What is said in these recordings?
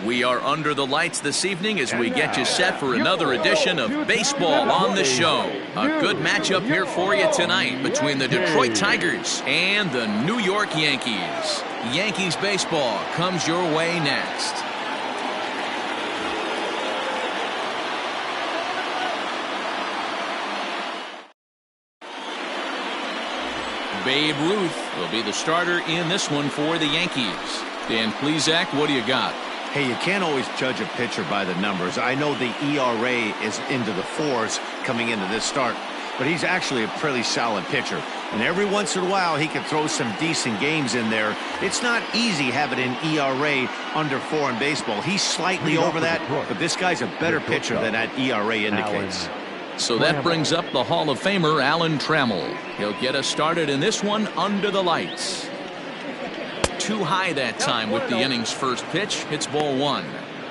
We are under the lights this evening as we get you set for another edition of Baseball on the Show. A good matchup here for you tonight between the Detroit Tigers and the New York Yankees. Yankees baseball comes your way next. Babe Ruth will be the starter in this one for the Yankees. Dan Plesac, what do you got? Hey, you can't always judge a pitcher by the numbers. I know the ERA is into the 4s coming into this start, but he's actually a pretty solid pitcher. And every once in a while, he can throw some decent games in there. It's not easy having an ERA under 4 in baseball. He's slightly over that, but this guy's a better pitcher than that ERA indicates. So that brings up the Hall of Famer Alan Trammell. He'll get us started in this one under the lights. Too high that time with the inning's first pitch. It's ball 1.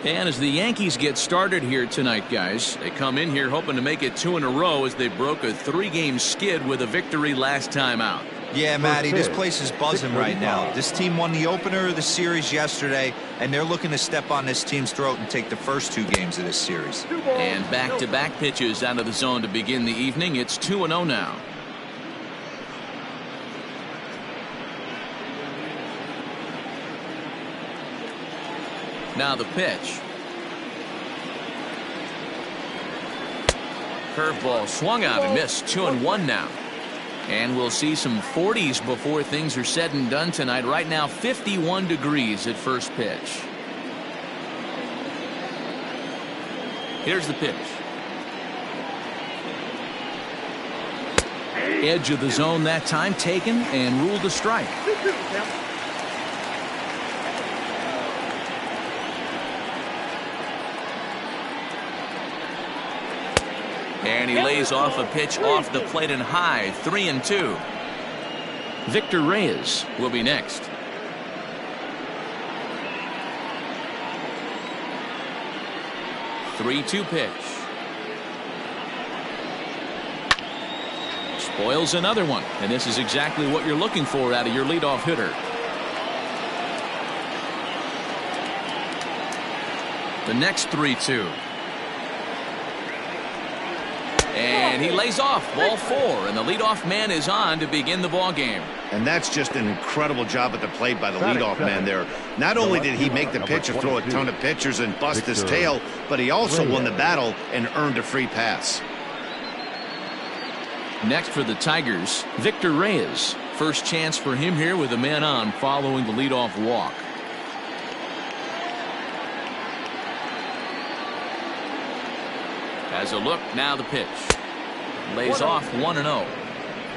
And as the Yankees get started here tonight, guys, they come in here hoping to make it 2 in a row as they broke a 3-game skid with a victory last time out. Yeah, Matty, this place is buzzing right now. This team won the opener of the series yesterday, and they're looking to step on this team's throat and take the first 2 games of this series. And back-to-back pitches out of the zone to begin the evening. It's 2-0 now. Now the pitch. Curveball swung out and missed. 2-1 now. And we'll see some 40s before things are said and done tonight. Right now 51 degrees at first pitch. Here's the pitch. Edge of the zone that time taken and ruled a strike. And he lays off a pitch off the plate and high. 3-2. Victor Reyes will be next. Three-two pitch. Spoils another one. And this is exactly what you're looking for out of your leadoff hitter. The next 3-2. And he lays off ball 4, and the leadoff man is on to begin the ball game. And that's just an incredible job at the plate by the leadoff man there. Not only did he make the pitcher throw a ton of pitchers and bust his tail, but he also won the battle and earned a free pass. Next for the Tigers, Victor Reyes. First chance for him here with a man on following the leadoff walk. Has a look, now the pitch. Lays off 1-0.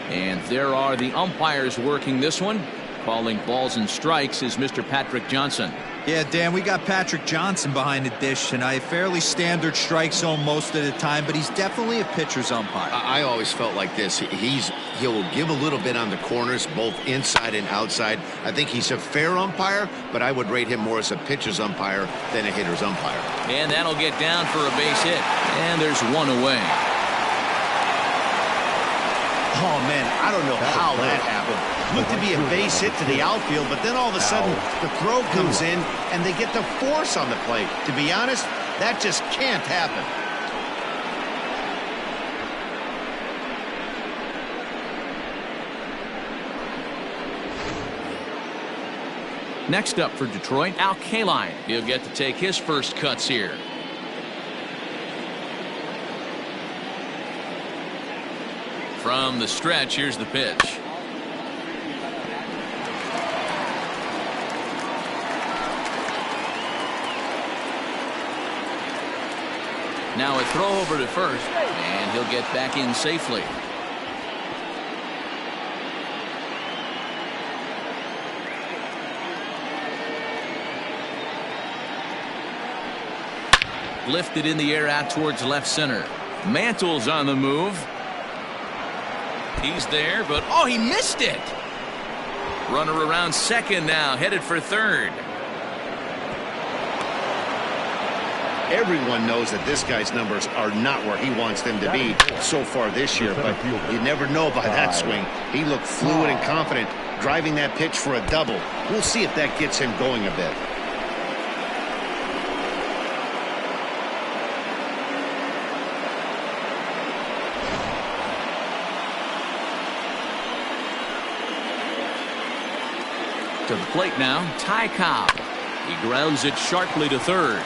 And there are the umpires working this one. Calling balls and strikes is Mr. Patrick Johnson. Yeah, Dan, we got Patrick Johnson behind the dish tonight. Fairly standard strike zone most of the time, but he's definitely a pitcher's umpire. I always felt like this. He'll give a little bit on the corners, both inside and outside. I think he's a fair umpire, but I would rate him more as a pitcher's umpire than a hitter's umpire. And that'll get down for a base hit. And there's one away. Oh, man, I don't know how that happened. Looked to be a base hit to the outfield, but then all of a sudden the throw comes in and they get the force on the plate. To be honest, that just can't happen. Next up for Detroit, Al Kaline. He'll get to take his first cuts here. From the stretch, here's the pitch. Now a throw over to first, and he'll get back in safely. Lifted in the air out towards left center. Mantle's on the move. He's there, but oh, he missed it. Runner around second now, headed for third. Everyone knows that this guy's numbers are not where he wants them to be so far this year, but you never know by that swing. He looked fluid and confident, driving that pitch for a double. We'll see if that gets him going a bit. To the plate now, Ty Cobb. He grounds it sharply to third.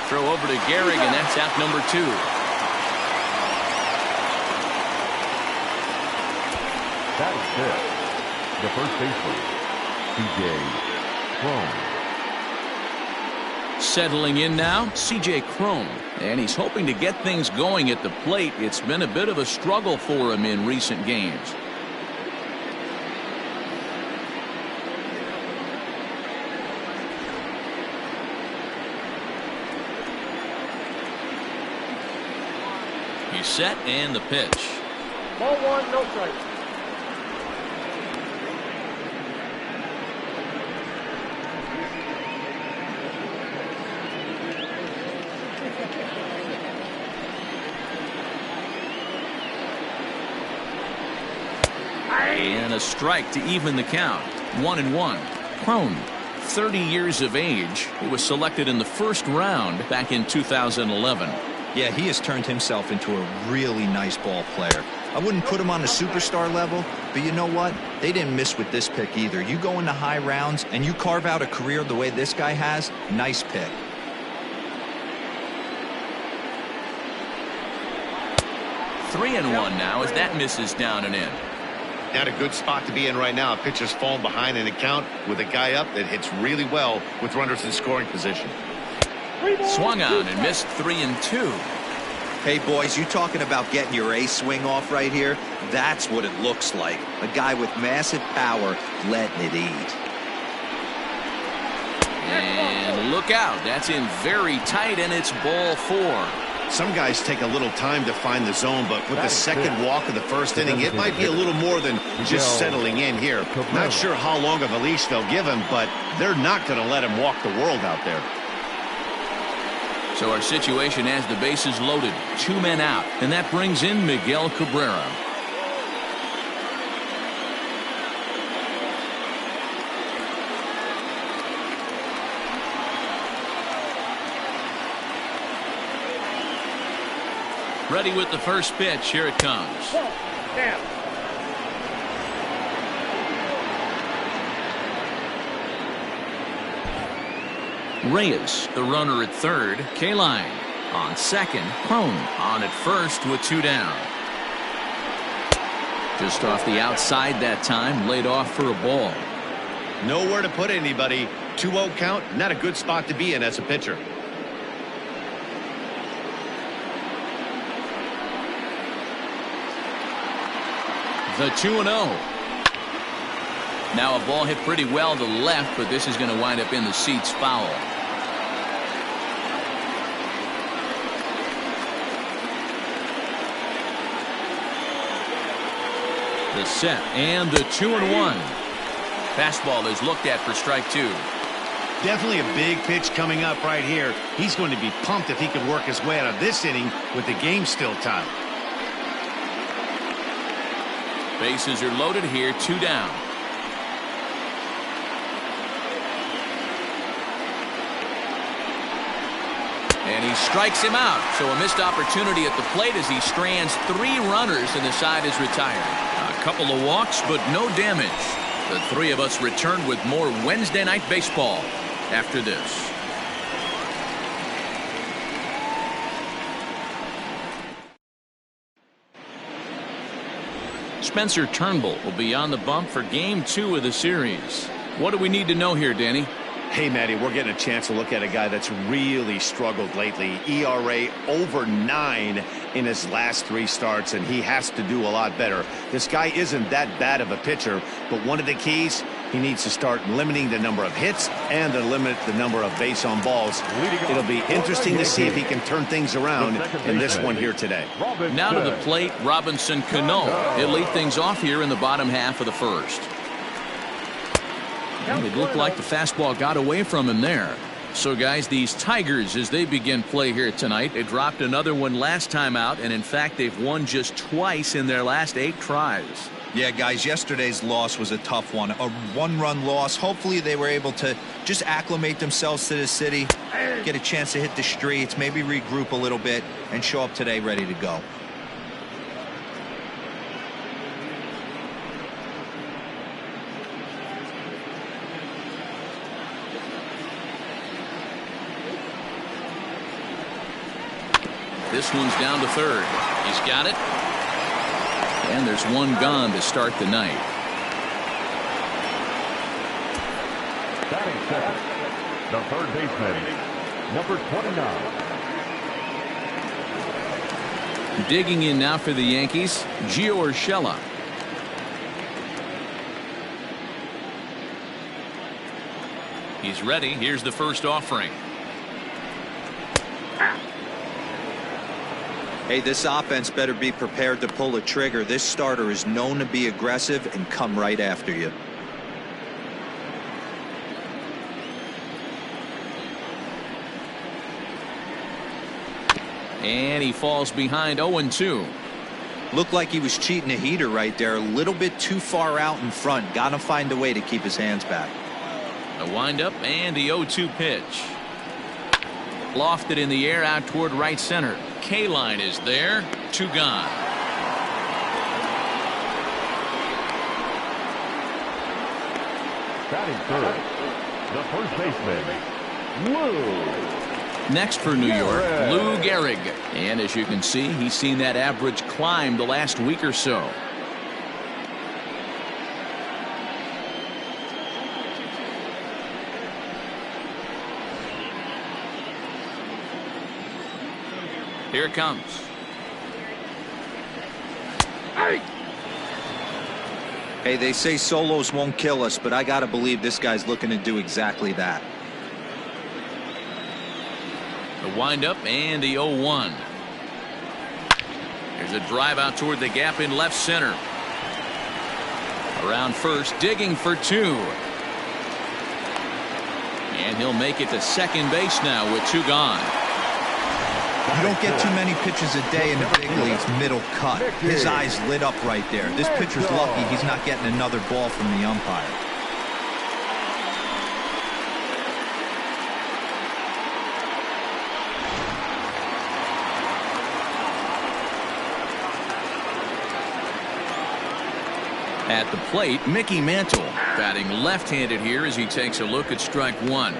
Throw over to Gehrig, and that's out number 2. That is it. The first baseman, C.J. Cron. Settling in now, C.J. Cron. And he's hoping to get things going at the plate. It's been a bit of a struggle for him in recent games. He's set, and the pitch. Ball 1, no strike. And a strike to even the count. 1-1. Cron, 30 years of age. He was selected in the first round back in 2011. Yeah, he has turned himself into a really nice ball player. I wouldn't put him on a superstar level, but you know what? They didn't miss with this pick either. You go into high rounds and you carve out a career the way this guy has, nice pick. Three and one now as that misses down and in. Not a good spot to be in right now. A pitcher's falling behind in the count with a guy up that hits really well with runners in scoring position. Swung on and missed 3-2. Hey, boys, you talking about getting your A swing off right here? That's what it looks like. A guy with massive power letting it eat. And look out. That's in very tight, and it's ball 4. Some guys take a little time to find the zone, but with the second walk of the first inning, it might be a little more than just settling in here. Not sure how long of a leash they'll give him, but they're not going to let him walk the world out there. So our situation has the bases loaded, 2 men out, and that brings in Miguel Cabrera. Ready with the first pitch. Here it comes. Down. Reyes, the runner at third. Kaline on second. Cron on at first with 2 down. Just off the outside that time. Laid off for a ball. Nowhere to put anybody. 2-0 count. Not a good spot to be in as a pitcher. The 2-0. Now a ball hit pretty well to left, but this is going to wind up in the seats foul. The set and the 2-1. Fastball is looked at for strike 2. Definitely a big pitch coming up right here. He's going to be pumped if he can work his way out of this inning with the game still tied. Bases are loaded here, 2 down. And he strikes him out. So a missed opportunity at the plate as he strands 3 runners and the side is retired. A couple of walks, but no damage. The 3 of us return with more Wednesday Night Baseball after this. Spencer Turnbull will be on the bump for Game 2 of the series. What do we need to know here, Danny? Hey, Matty, we're getting a chance to look at a guy that's really struggled lately. ERA over 9 in his last 3 starts, and he has to do a lot better. This guy isn't that bad of a pitcher, but one of the keys, he needs to start limiting the number of hits and to limit the number of base on balls. It'll be interesting to see if he can turn things around in this one here today. Now to the plate, Robinson Cano. He'll lead things off here in the bottom half of the first. And it looked like the fastball got away from him there. So, guys, these Tigers, as they begin play here tonight, they dropped another one last time out, and in fact, they've won just twice in their last 8 tries. Yeah, guys, yesterday's loss was a tough one. A 1-run loss. Hopefully they were able to just acclimate themselves to the city, get a chance to hit the streets, maybe regroup a little bit, and show up today ready to go. This one's down to third. He's got it. And there's one gone to start the night. Batting second, the third baseman, number 29. Digging in now for the Yankees, Gio Urshela. He's ready. Here's the first offering. Hey, this offense better be prepared to pull a trigger. This starter is known to be aggressive and come right after you. And he falls behind 0-2. Looked like he was cheating a heater right there. A little bit too far out in front. Got to find a way to keep his hands back. A windup and the 0-2 pitch. Lofted in the air out toward right center. K-line is there. 2 gone. Batting third, the first baseman, Lou. Next for New York, Lou Gehrig. And as you can see, he's seen that average climb the last week or so. Here it comes. Hey, they say solos won't kill us, but I got to believe this guy's looking to do exactly that. The windup and the 0-1. There's a drive out toward the gap in left center. Around first, digging for 2. And he'll make it to second base now with 2 gone. You don't get too many pitches a day in the big leagues middle cut. His eyes lit up right there. This pitcher's lucky he's not getting another ball from the umpire. At the plate, Mickey Mantle batting left-handed here as he takes a look at strike 1.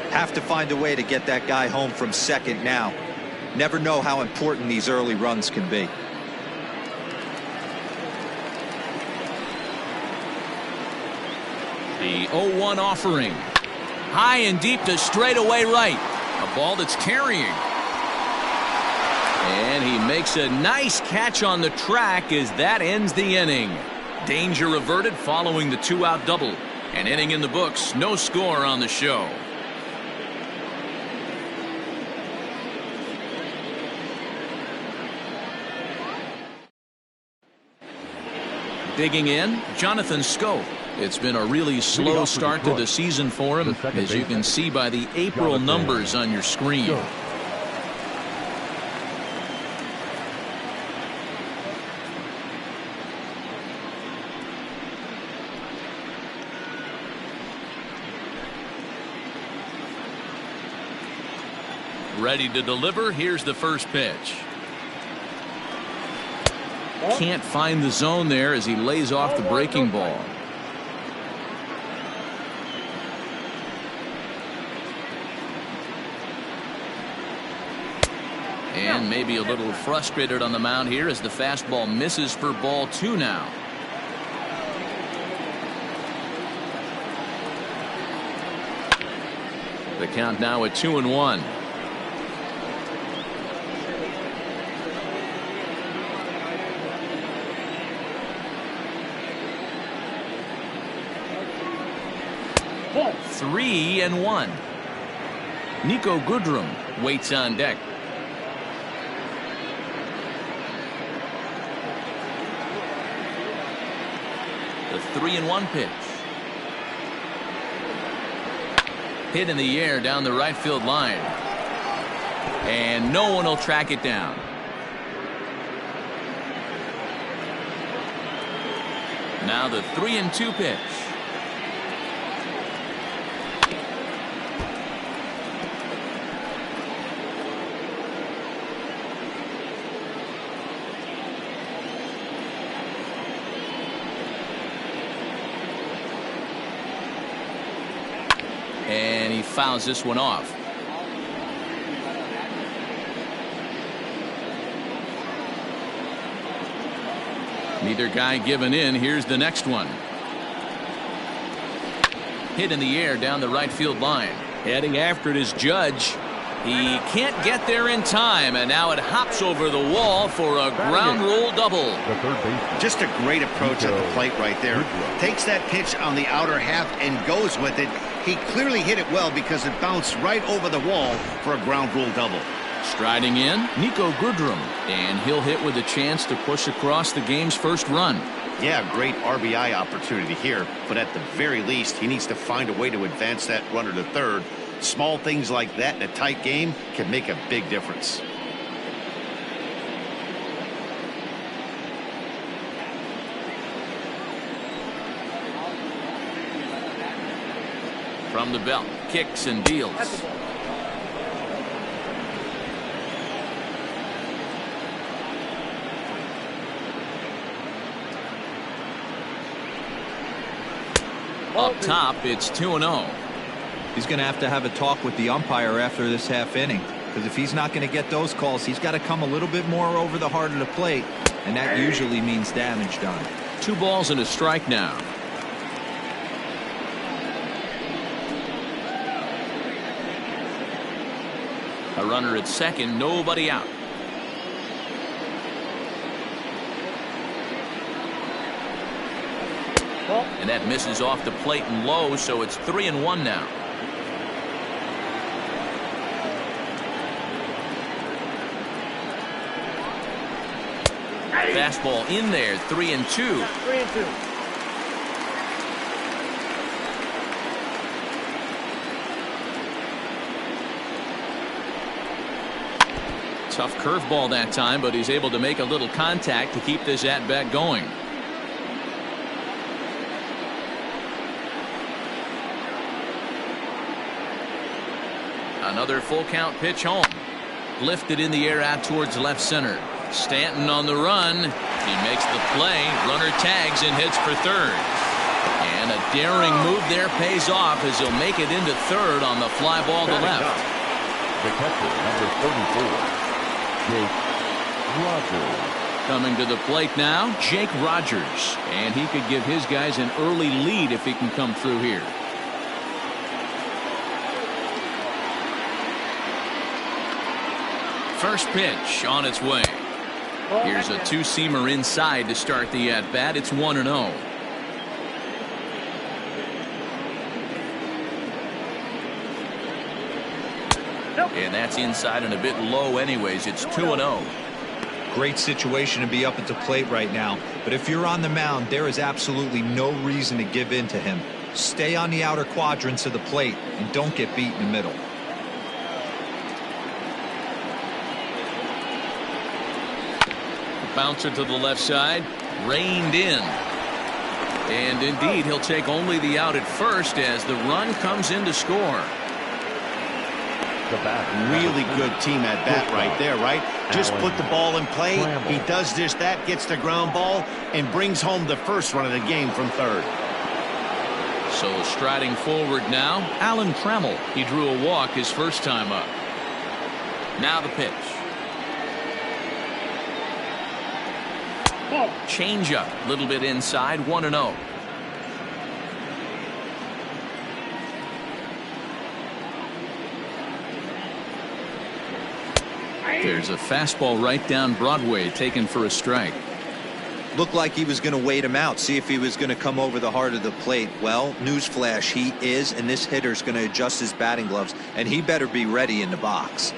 Have to find a way to get that guy home from second now. Never know how important these early runs can be. The 0-1 offering. High and deep to straightaway right. A ball that's carrying. And he makes a nice catch on the track as that ends the inning. Danger averted following the 2-out double. An inning in the books. No score on the show. Digging in, Jonathan Scope. It's been a really slow start to the season for him, as you can see by the April numbers on your screen. Ready to deliver. Here's the first pitch. Can't find the zone there as he lays off the breaking ball. And maybe a little frustrated on the mound here as the fastball misses for ball 2 now. The count now at 2-1. Ball. 3-1. Nico Goodrum waits on deck. The 3-1 pitch. Hit in the air down the right field line. And no one will track it down. Now the 3-2 pitch. And he fouls this one off. Neither guy giving in. Here's the next one. Hit in the air down the right field line. Heading after it is Judge. He can't get there in time, and now it hops over the wall for a ground rule double. The third baseman. Just a great approach at the plate right there. Takes that pitch on the outer half and goes with it. He clearly hit it well because it bounced right over the wall for a ground rule double. Striding in, Nico Goodrum, and he'll hit with a chance to push across the game's first run. Yeah, great RBI opportunity here, but at the very least, he needs to find a way to advance that runner to third. Small things like that in a tight game can make a big difference. From the belt, kicks and deals. Up top, it's 2-0. He's going to have a talk with the umpire after this half inning, because if he's not going to get those calls, he's got to come a little bit more over the heart of the plate, and that usually means damage done. 2 balls and a strike now. A runner at second, nobody out. And that misses off the plate and low, so it's 3-1 now. Fastball in there, 3-2. 3-2. Tough curveball that time, but he's able to make a little contact to keep this at-bat going. Another full count pitch home. Lifted in the air out towards left center. Stanton on the run. He makes the play. Runner tags and hits for third. And a daring move there pays off as he'll make it into third on the fly ball to left. The catcher, number 34, Jake Rogers. Coming to the plate now, Jake Rogers. And he could give his guys an early lead if he can come through here. First pitch on its way. Here's a two-seamer inside to start the at-bat. It's 1-0. And that's inside and a bit low anyways. It's 2-0. Great situation to be up at the plate right now, but if you're on the mound, there is absolutely no reason to give in to him. Stay on the outer quadrants of the plate and don't get beat in the middle. Bouncer to the left side, reined in. And indeed, he'll take only the out at first as the run comes in to score. Really good team at bat right there, right? Just put the ball in play. He does just that, gets the ground ball, and brings home the first run of the game from third. So striding forward now, Alan Trammell. He drew a walk his first time up. Now the pitch. Change up, a little bit inside, 1-0. There's a fastball right down Broadway, taken for a strike. Looked like he was going to wait him out, see if he was going to come over the heart of the plate. Well, newsflash, he is, and this hitter's going to adjust his batting gloves, and he better be ready in the box.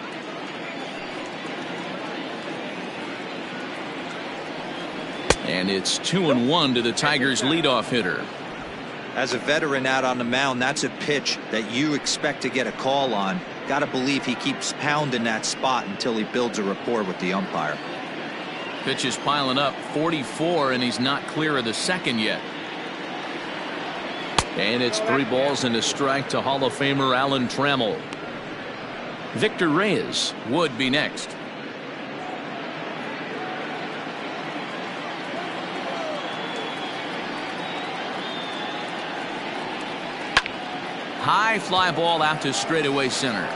And it's 2-1 to the Tigers' leadoff hitter. As a veteran out on the mound, that's a pitch that you expect to get a call on. Got to believe he keeps pounding that spot until he builds a rapport with the umpire. Pitch is piling up, 44, and he's not clear of the second yet. And it's 3 balls and a strike to Hall of Famer Alan Trammell. Victor Reyes would be next. High fly ball out to straightaway center.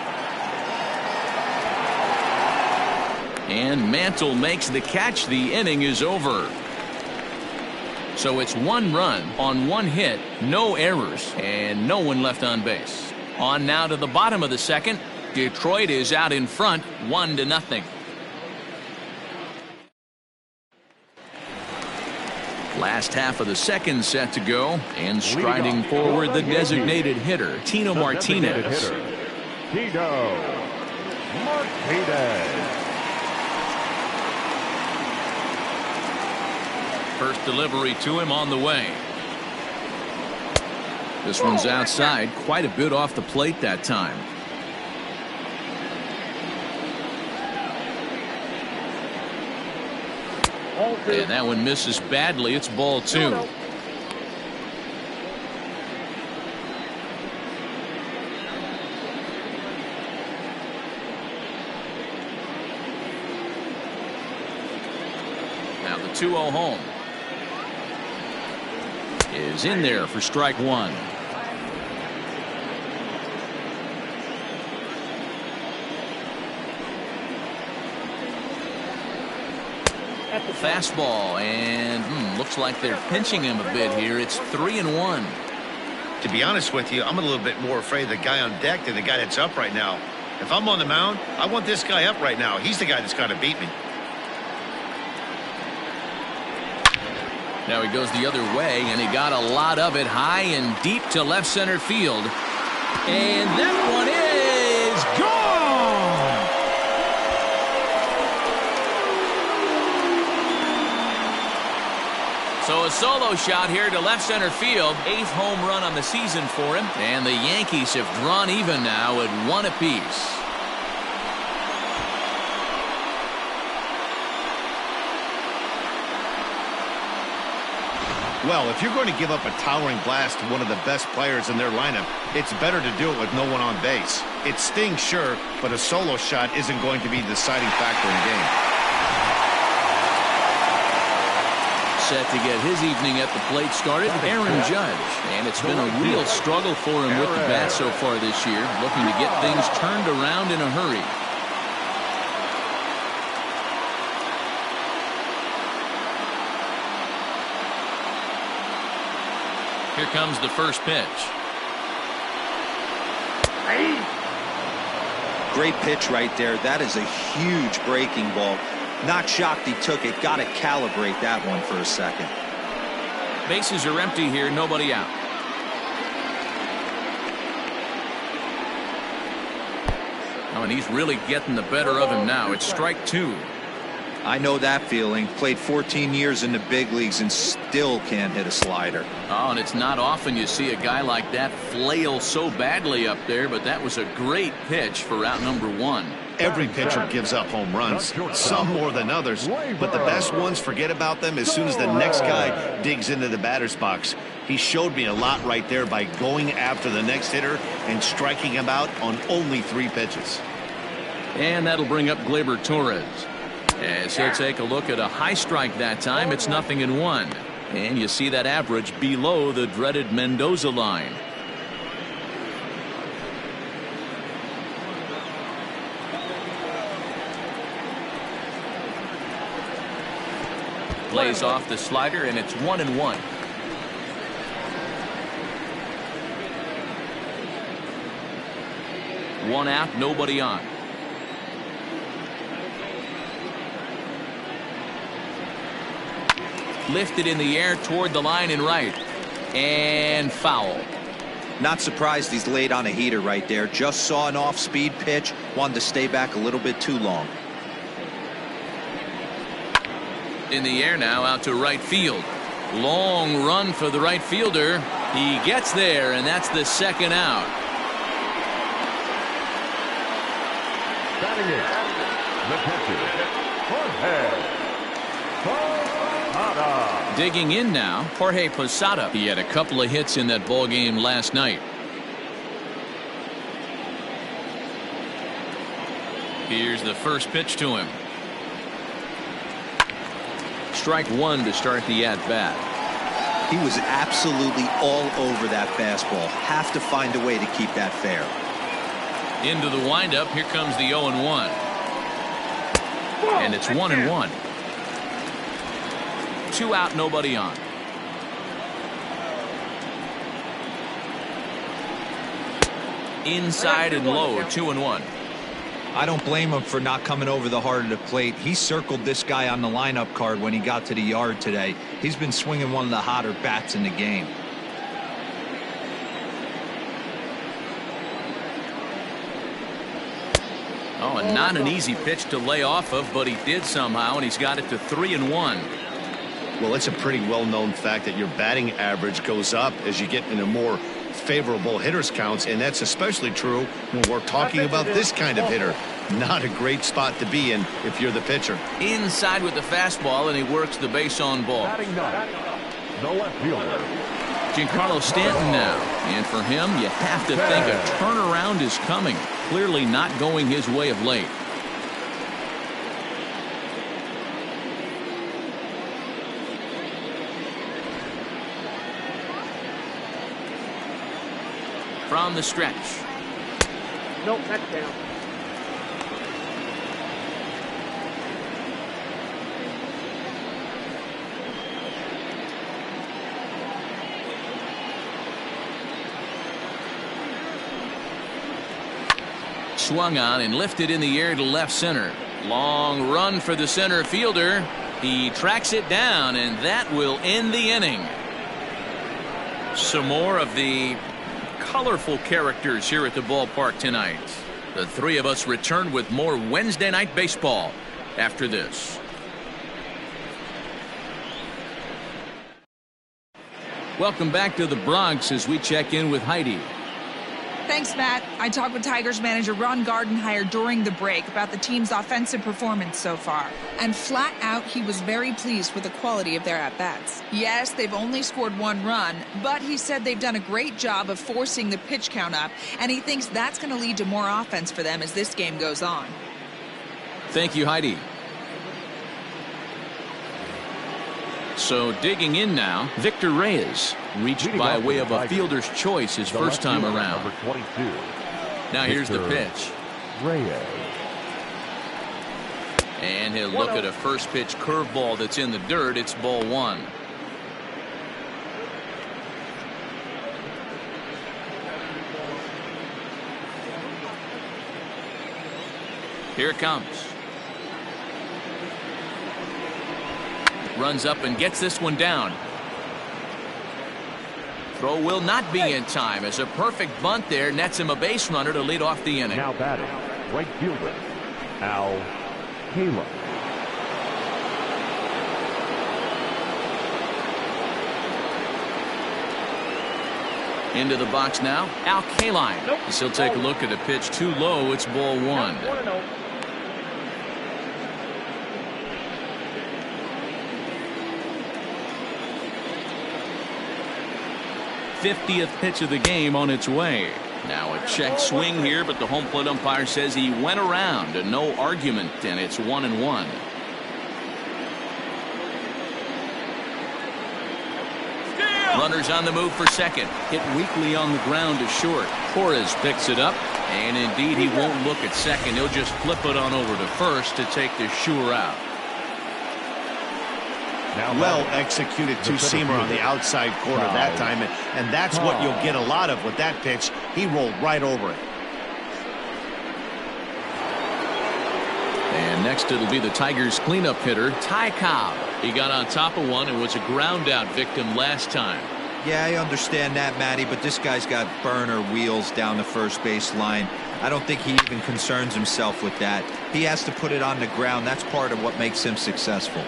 And Mantle makes the catch. The inning is over. So it's 1 run on 1 hit, no errors, and no one left on base. On now to the bottom of the second. Detroit is out in front, 1-0. Last half of the second set to go, and striding forward the designated hitter, Tino Martinez. Tino Martinez. First delivery to him on the way. This one's outside, quite a bit off the plate that time. And that one misses badly. It's ball 2. Now the 2-0 home is in there for strike 1. Fastball, and looks like they're pinching him a bit here. It's 3-1. To be honest with you, I'm a little bit more afraid of the guy on deck than the guy that's up right now. If I'm on the mound, I want this guy up right now. He's the guy that's got to beat me. Now he goes the other way, and he got a lot of it high and deep to left center field. And that one is gone! So a solo shot here to left center field. 8th home run on the season for him. And the Yankees have drawn even now at 1 apiece. Well, if you're going to give up a towering blast to one of the best players in their lineup, it's better to do it with no one on base. It stings, sure, but a solo shot isn't going to be the deciding factor in the game. Set to get his evening at the plate started, Aaron Judge. And it's been a real struggle for him with the bat so far this year, looking to get things turned around in a hurry. Here comes the first pitch. Great pitch right there. That is a huge breaking ball. Not shocked he took it. Got to calibrate that one for a second. Bases are empty here. Nobody out. Oh, and he's really getting the better of him now. It's strike 2. I know that feeling. Played 14 years in the big leagues and still can't hit a slider. Oh, and it's not often you see a guy like that flail so badly up there, but that was a great pitch for out number 1. Every pitcher gives up home runs, some more than others, but the best ones forget about them as soon as the next guy digs into the batter's box. He showed me a lot right there by going after the next hitter and striking him out on only 3 pitches. And that'll bring up Gleyber Torres. As he'll take a look at a high strike that time, it's 0-1. And you see that average below the dreaded Mendoza line. Plays off the slider, and it's 1-1. One out, nobody on. Lifted in the air toward the line and right. And foul. Not surprised he's laid on a heater right there. Just saw an off-speed pitch. Wanted to stay back a little bit too long. In the air now, out to right field. Long run for the right fielder. He gets there, and that's the second out. Batting it, the pitcher, Jorge Posada. Digging in now, Jorge Posada. He had a couple of hits in that ball game last night. Here's the first pitch to him. Strike 1 to start the at-bat. He was absolutely all over that fastball. Have to find a way to keep that fair. Into the windup. Here comes the 0-1. And it's 1-1. 2 out, nobody on. Inside and low, 2-1. I don't blame him for not coming over the heart of the plate. He circled this guy on the lineup card when he got to the yard today. He's been swinging one of the hotter bats in the game. Oh, and not an easy pitch to lay off of, but he did somehow, and he's got it to 3-1. Well, it's a pretty well-known fact that your batting average goes up as you get into more favorable hitters counts, and that's especially true when we're talking about this kind of hitter. Not a great spot to be in if you're the pitcher. Inside with the fastball, and he works the base on ball. Batting ninth, the left fielder. Giancarlo Stanton now, and for him, you have to think a turnaround is coming. Clearly not going his way of late. From the stretch. Nope, that's down. Swung on and lifted in the air to left center. Long run for the center fielder. He tracks it down, and that will end the inning. Some more of the colorful characters here at the ballpark tonight. The three of us return with more Wednesday night baseball after this. Welcome back to the Bronx as we check in with Heidi. Thanks, Matt. I talked with Tigers manager Ron Gardenhire during the break about the team's offensive performance so far. And flat out, he was very pleased with the quality of their at-bats. Yes, they've only scored one run, but he said they've done a great job of forcing the pitch count up, and he thinks that's going to lead to more offense for them as this game goes on. Thank you, Heidi. So digging in now, Victor Reyes reached by way of a fielder's choice his first time around. Number 22. Now here's the pitch. Reyes. And he'll look at a first pitch curveball that's in the dirt. It's ball one. Here it comes. Runs up and gets this one down. Throw will not be in time as a perfect bunt there nets him a base runner to lead off the inning. Now batting, right fielder, Al Kaline. Into the box now, Al Kaline. Nope. He'll take a look at a pitch too low. It's ball one. 1-0. 50th pitch of the game on its way. Now a check swing here, but the home plate umpire says he went around and no argument, and it's 1-1. Runners on the move for second. Hit weakly on the ground to short. Torres picks it up, and indeed he won't look at second. He'll just flip it on over to first to take the sure out. Well executed two-seamer on the outside corner that time, and that's what you'll get a lot of with that pitch. He rolled right over it. And next it'll be the Tigers cleanup hitter, Ty Cobb. He got on top of one and was a ground out victim last time. Yeah, I understand that, Matty, but this guy's got burner wheels down the first base line. I don't think he even concerns himself with that. He has to put it on the ground. That's part of what makes him successful.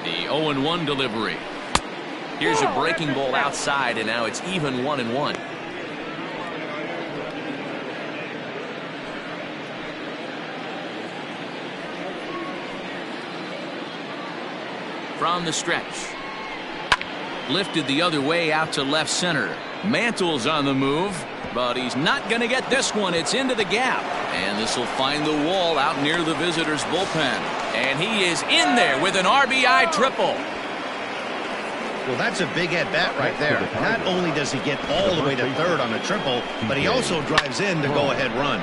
The 0-1 delivery. Here's a breaking ball outside, and now it's even 1-1. From the stretch. Lifted the other way out to left center. Mantle's on the move, but he's not going to get this one. It's into the gap, and this will find the wall out near the visitors' bullpen. And he is in there with an RBI triple. Well, that's a big at-bat right there. Not only does he get all the way to third on a triple, but he also drives in the go-ahead run.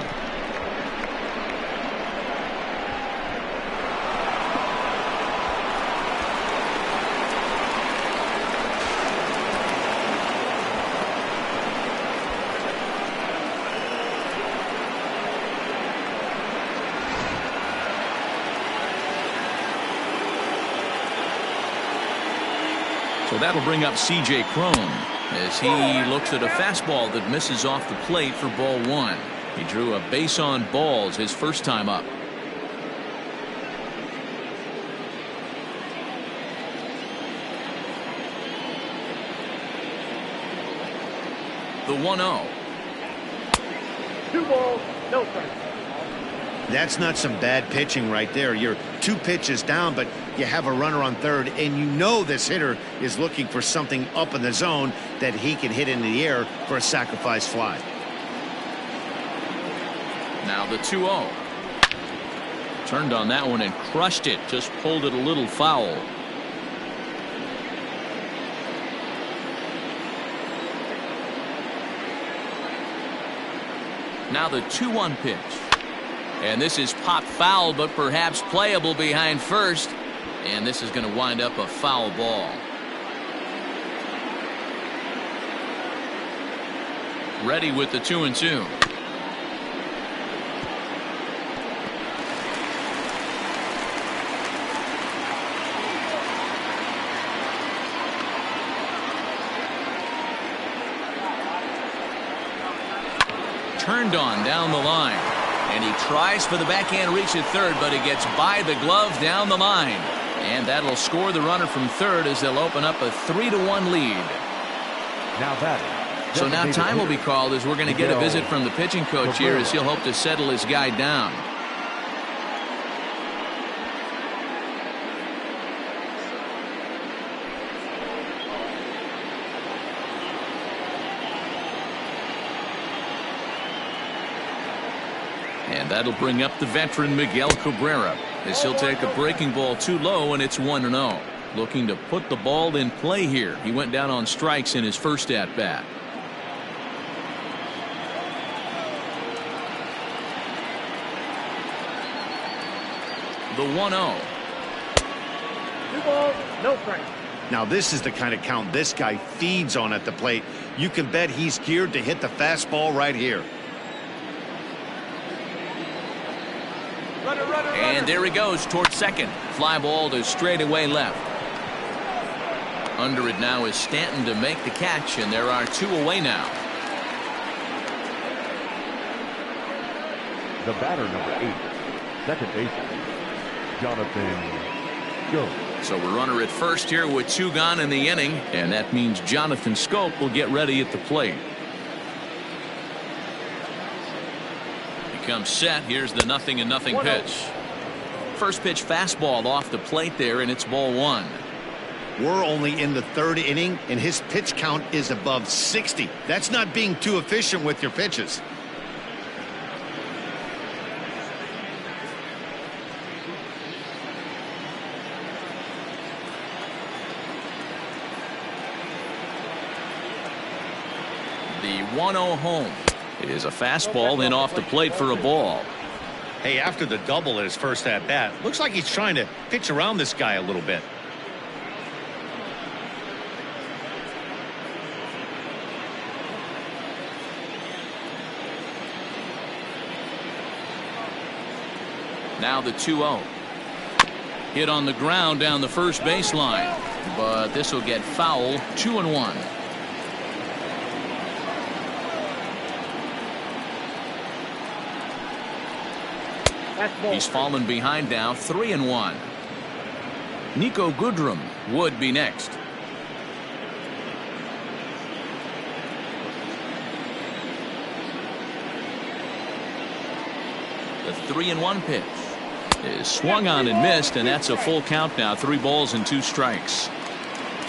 So that'll bring up C.J. Cron as he looks at a fastball that misses off the plate for ball one. He drew a base on balls his first time up. The 1-0. 2 balls, no strikes. That's not some bad pitching right there. You're 2 pitches down, but you have a runner on third, and you know this hitter is looking for something up in the zone that he can hit into the air for a sacrifice fly. Now the 2-0. Turned on that one and crushed it. Just pulled it a little foul. Now the 2-1 pitch. And this is popped foul, but perhaps playable behind first. And this is going to wind up a foul ball. Ready with the 2-2. Turned on down the line, and he tries for the backhand reach at third, but he gets by the glove down the line, and that'll score the runner from third as they'll open up a 3-1 lead. Now batting. So now time will be called as we're going to get a visit from the pitching coach here as he'll hope to settle his guy down. And that'll bring up the veteran Miguel Cabrera as he'll take a breaking ball too low, and it's 1-0. Looking to put the ball in play here. He went down on strikes in his first at bat. The 1-0. 2 balls, no strikes. Now this is the kind of count this guy feeds on at the plate. You can bet he's geared to hit the fastball right here. And there he goes towards second. Fly ball to straightaway left. Under it now is Stanton to make the catch, and there are 2 away now. The batter, number 8, second baseman, Jonathan Jones. So we're runner at first here with 2 gone in the inning, and that means Jonathan Scope will get ready at the plate. He comes set. Here's the 0-0 pitch. First pitch fastball off the plate there, and it's ball 1. We're only in the 3rd inning, and his pitch count is above 60. That's not being too efficient with your pitches. The 1-0 home. It is a fastball then off the plate for a ball. Hey, after the double at his first at bat, looks like he's trying to pitch around this guy a little bit. Now the 2-0. Hit on the ground down the first baseline, but this will get foul. 2-1. He's fallen behind now. 3-1. Nico Goodrum would be next. The 3-1 pitch is swung on and missed, and that's a full count now. 3 balls and 2 strikes.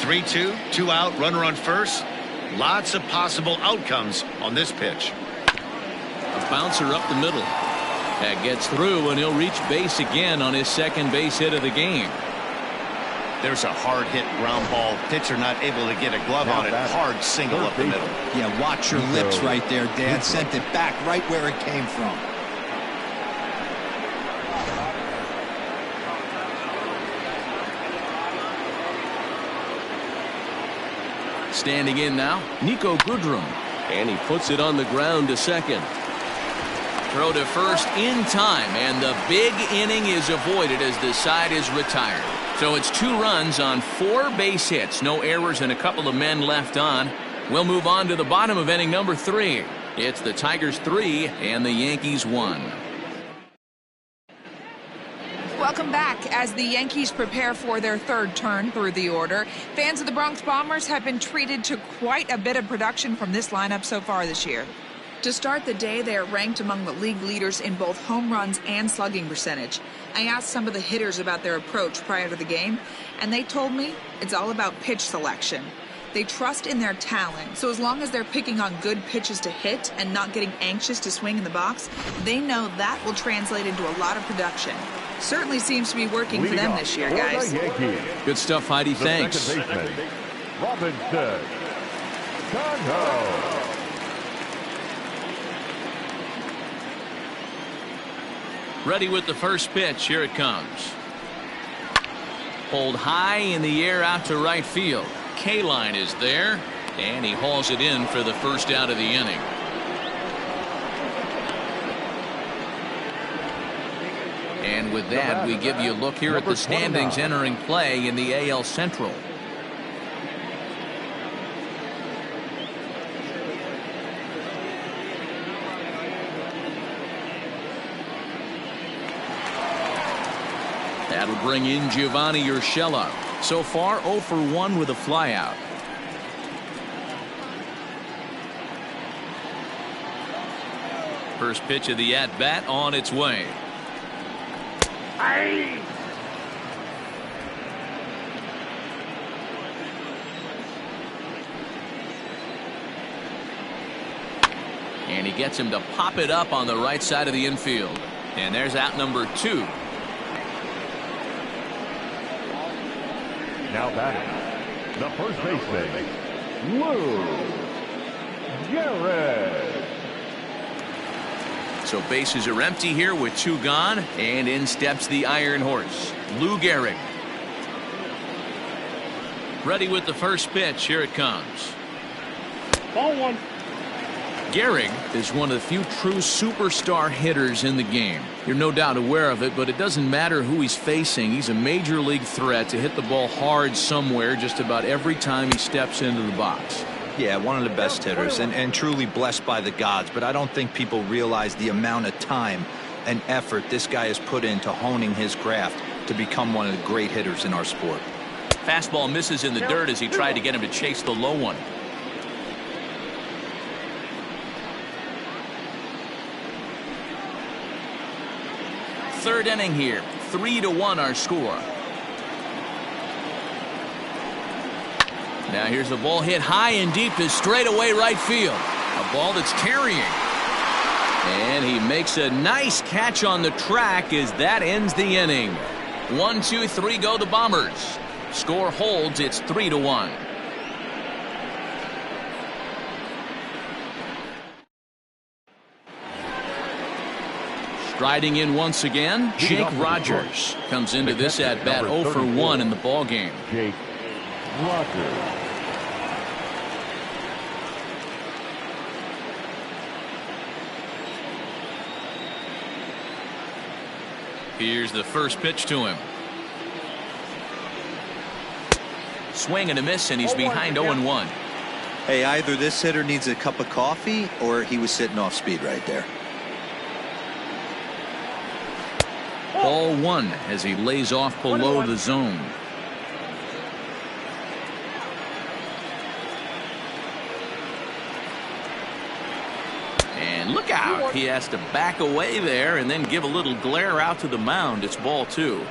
3-2, 2 out, runner on first. Lots of possible outcomes on this pitch. A bouncer up the middle. That gets through, and he'll reach base again on his second base hit of the game. There's a hard hit ground ball. Pitcher not able to get a glove on it. Hard single up the middle. Yeah, watch your lips right there, Dan. Sent it back right where it came from. Standing in now, Nico Goodrum, and he puts it on the ground to second. Throw to first in time, and the big inning is avoided as the side is retired. So it's 2 runs on 4 base hits, no errors, and a couple of men left on. We'll move on to the bottom of inning number 3. It's the Tigers 3 and the Yankees 1. Welcome back. As the Yankees prepare for their 3rd turn through the order, fans of the Bronx Bombers have been treated to quite a bit of production from this lineup so far this year. To start the day, they are ranked among the league leaders in both home runs and slugging percentage. I asked some of the hitters about their approach prior to the game, and they told me it's all about pitch selection. They trust in their talent, so as long as they're picking on good pitches to hit and not getting anxious to swing in the box, they know that will translate into a lot of production. Certainly seems to be working for them this year, guys. Good stuff, Heidi. Thanks. Second baseman, Robinson Cano. Ready with the first pitch. Here it comes. Pulled high in the air out to right field. K-line is there, and he hauls it in for the first out of the inning. And with that, we give you a look here at the standings entering play in the AL Central. That'll bring in Giovanni Urshela. So far, 0 for 1 with a flyout. First pitch of the at-bat on its way. Aye. And he gets him to pop it up on the right side of the infield. And there's out number 2. Now batting, the first baseman, Lou Gehrig. So bases are empty here with 2 gone, and in steps the Iron Horse, Lou Gehrig. Ready with the first pitch. Here it comes. Ball 1. Gehrig is one of the few true superstar hitters in the game. You're no doubt aware of it, but it doesn't matter who he's facing. He's a major league threat to hit the ball hard somewhere just about every time he steps into the box. Yeah, one of the best hitters and truly blessed by the gods, but I don't think people realize the amount of time and effort this guy has put into honing his craft to become one of the great hitters in our sport. Fastball misses in the dirt as he tried to get him to chase the low one. Third inning here, 3-1 our score. Now here's the ball hit high and deep to straightaway right field. A ball that's carrying. And he makes a nice catch on the track as that ends the inning. 1, 2, 3 go the Bombers. Score holds, it's 3-1. Striding in once again, Jake Rogers comes into this at bat 0 for 1 in the ball game. Jake Rogers. Here's the first pitch to him. Swing and a miss, and he's behind 0-1. Hey, either this hitter needs a cup of coffee or he was sitting off speed right there. Ball 1 as he lays off below the zone. And look out. He has to back away there and then give a little glare out to the mound. It's ball 2.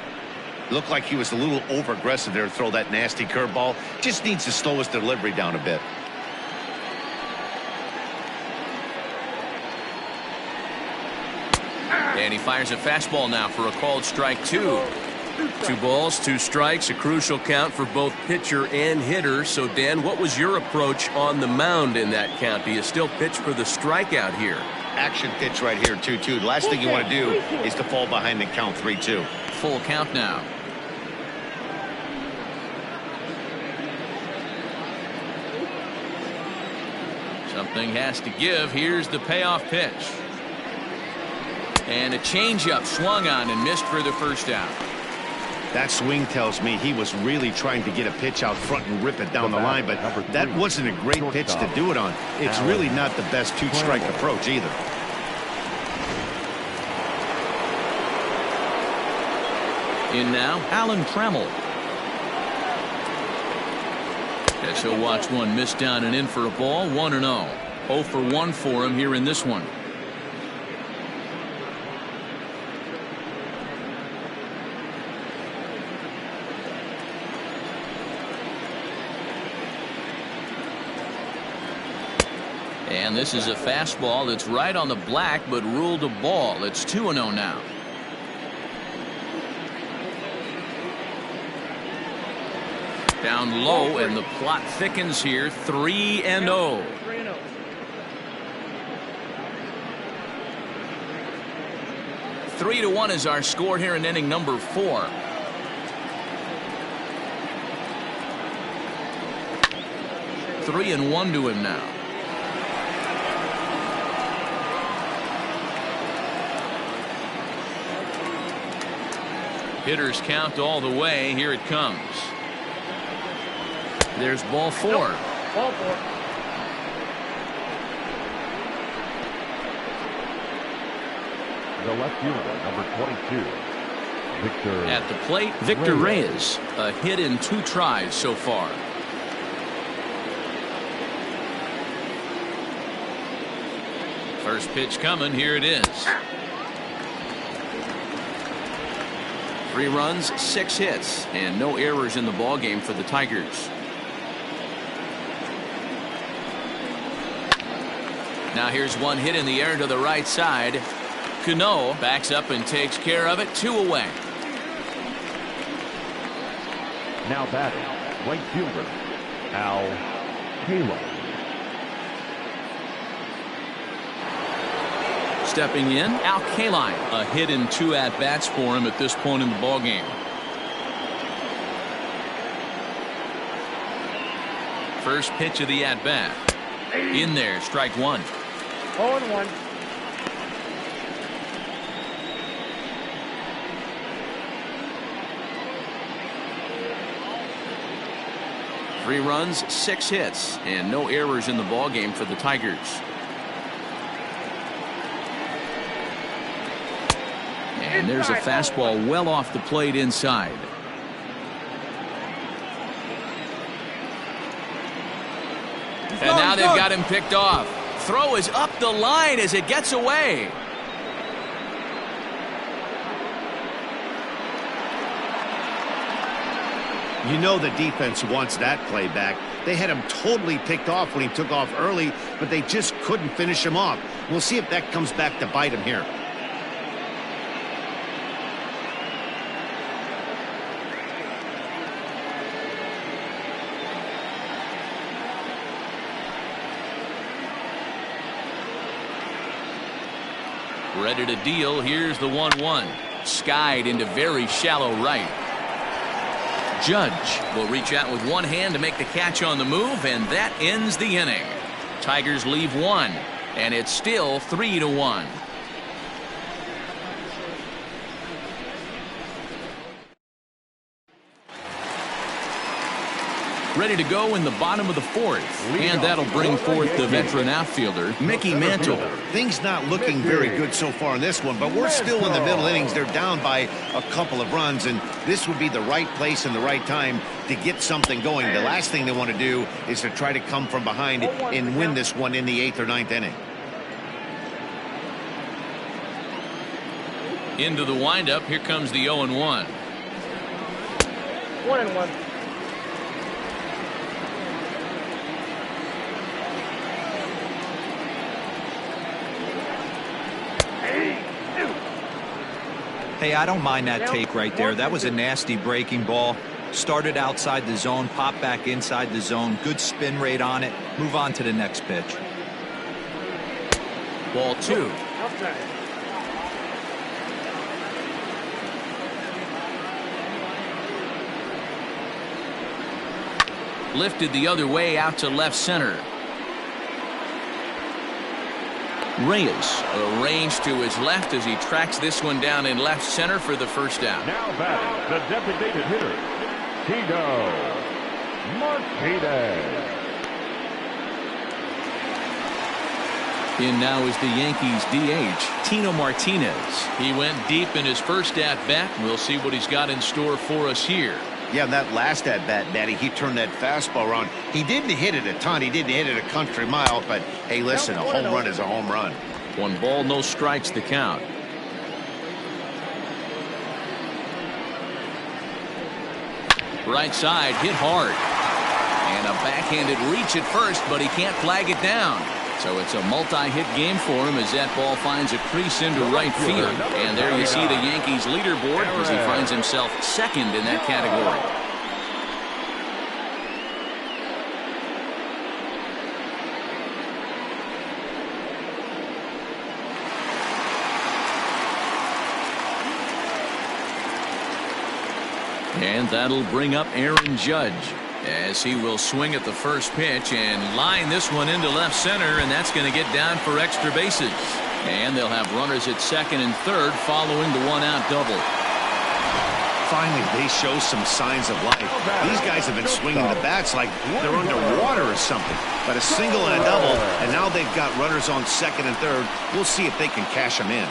Looked like he was a little over aggressive there to throw that nasty curveball. Just needs to slow his delivery down a bit. And he fires a fastball now for a called strike 2. 2 balls, 2 strikes, a crucial count for both pitcher and hitter. So, Dan, what was your approach on the mound in that count? Do you still pitch for the strikeout here? Action pitch right here, 2-2. The last thing you want to do is to fall behind and count 3-2. Full count now. Something has to give. Here's the payoff pitch. And a changeup swung on and missed for the first out. That swing tells me he was really trying to get a pitch out front and rip it down the line, but that wasn't a great pitch to do it on. It's really not the best two-strike approach either. In now, Alan Trammell. Guess he'll watch one miss down and in for a ball. 1-0. 0 for 1 for him here in this one. And this is a fastball that's right on the black, but ruled a ball. It's 2-0 now. Down low, and the plot thickens here. 3-0. 3-1 is our score here in inning number 4. Three and 1 to him now. Hitters count all the way. Here it comes. There's ball 4. Ball 4. The left fielder, number 22, Victor. At the plate, Victor Reyes. A hit in 2 tries so far. First pitch coming. Here it is. 3 runs, 6 hits, and no errors in the ballgame for the Tigers. Now here's one hit in the air to the right side. Cano backs up and takes care of it. 2 away. Now batting, right fielder, Al Kalo. Stepping in, Al Kaline. A hit in 2 at-bats for him at this point in the ballgame. First pitch of the at-bat. In there, strike 1. 0-1. Three runs, 6 hits, and no errors in the ballgame for the Tigers. And there's a fastball well off the plate inside. And now they've got him picked off. Throw is up the line as it gets away. You know the defense wants that play back. They had him totally picked off when he took off early, but they just couldn't finish him off. We'll see if that comes back to bite him here. Ready to deal. Here's the 1-1. Skied into very shallow right. Judge will reach out with one hand to make the catch on the move, and that ends the inning. Tigers leave 1, and it's still 3-1. Ready to go in the bottom of the 4th, and that'll bring forth the veteran outfielder, Mickey Mantle. Things not looking very good so far in this one, but we're still in the middle innings. They're down by a couple of runs, and this would be the right place and the right time to get something going. The last thing they want to do is to try to come from behind and win this one in the 8th or 9th inning. Into the windup, here comes the 0-1. 1-1. Hey, I don't mind that take right there. That was a nasty breaking ball. Started outside the zone, popped back inside the zone. Good spin rate on it. Move on to the next pitch. Ball 2. Outside. Lifted the other way out to left center. Reyes arranged to his left as he tracks this one down in left center for the first out. Now batting, the designated hitter, Tito Martinez. In now is the Yankees DH, Tino Martinez. He went deep in his first at-bat. We'll see what he's got in store for us here. Yeah, that last at-bat, Daddy, he turned that fastball around. He didn't hit it a ton. He didn't hit it a country mile. But, hey, listen, a home run is a home run. 1 ball, no strikes the count. Right side, hit hard. And a backhanded reach at first, but he can't flag it down. So it's a multi-hit game for him as that ball finds a crease into right field. And there you see the Yankees leaderboard as he finds himself second in that category. And that'll bring up Aaron Judge, as he will swing at the first pitch and line this one into left center, and that's going to get down for extra bases. And they'll have runners at second and third following the 1-out double. Finally, they show some signs of life. These guys have been swinging the bats like they're underwater or something. But a single and a double, and now they've got runners on second and third. We'll see if they can cash them in.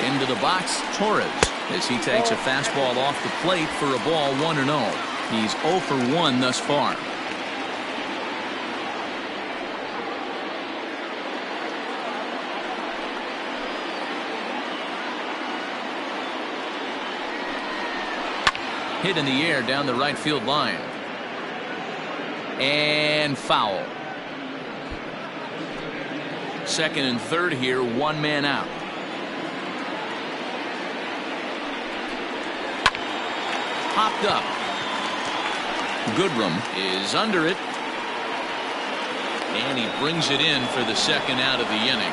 Into the box, Torres, as he takes a fastball off the plate for a ball 1-0. He's 0 for 1 thus far. Hit in the air down the right field line. And foul. Second and third here, 1 man out. Popped up. Goodrum is under it. And he brings it in for the second out of the inning.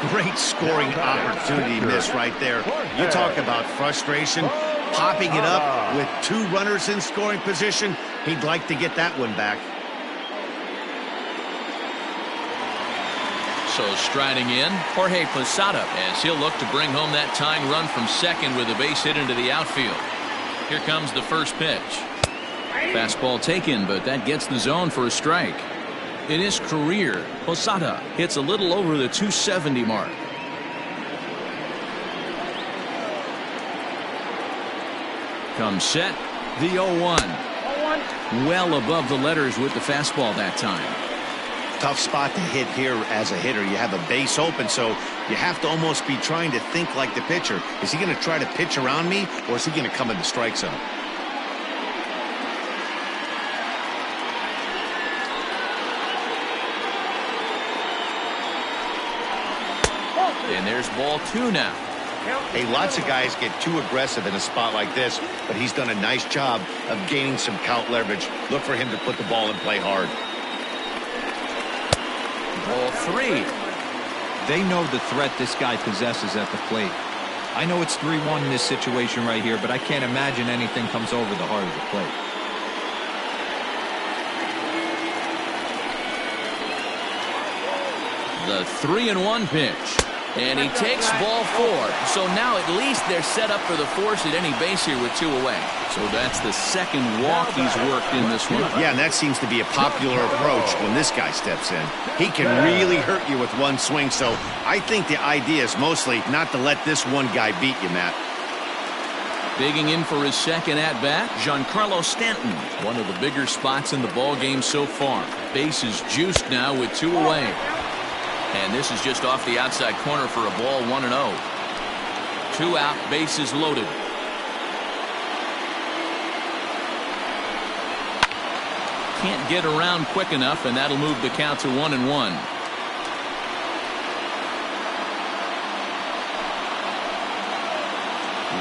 Great scoring opportunity miss right there. You talk about frustration. Popping it up with 2 runners in scoring position. He'd like to get that one back. So striding in, Jorge Posada, as he'll look to bring home that tying run from second with a base hit into the outfield. Here comes the first pitch. Fastball taken, but that gets the zone for a strike. In his career, Posada hits a little over the 270 mark. Comes set, the 0-1. Well above the letters with the fastball that time. Tough spot to hit here as a hitter. You have a base open, so you have to almost be trying to think like the pitcher. Is he going to try to pitch around me, or is he going to come in the strike zone? And there's ball 2 now. Hey, lots of guys get too aggressive in a spot like this, but he's done a nice job of gaining some count leverage. Look for him to put the ball in play hard. Ball 3. They know the threat this guy possesses at the plate. I know it's 3-1 in this situation right here, but I can't imagine anything comes over the heart of the plate. The 3-1 pitch. And he takes ball 4. So now at least they're set up for the force at any base here with 2 away. So that's the second walk he's worked in this one. Yeah, and that seems to be a popular approach when this guy steps in. He can really hurt you with one swing, so I think the idea is mostly not to let this one guy beat you, Matt. Digging in for his second at-bat, Giancarlo Stanton. One of the bigger spots in the ball game so far. Base is juiced now with 2 away. And this is just off the outside corner for a ball 1-0. 2 out, bases loaded. Can't get around quick enough, and that'll move the count to 1-1.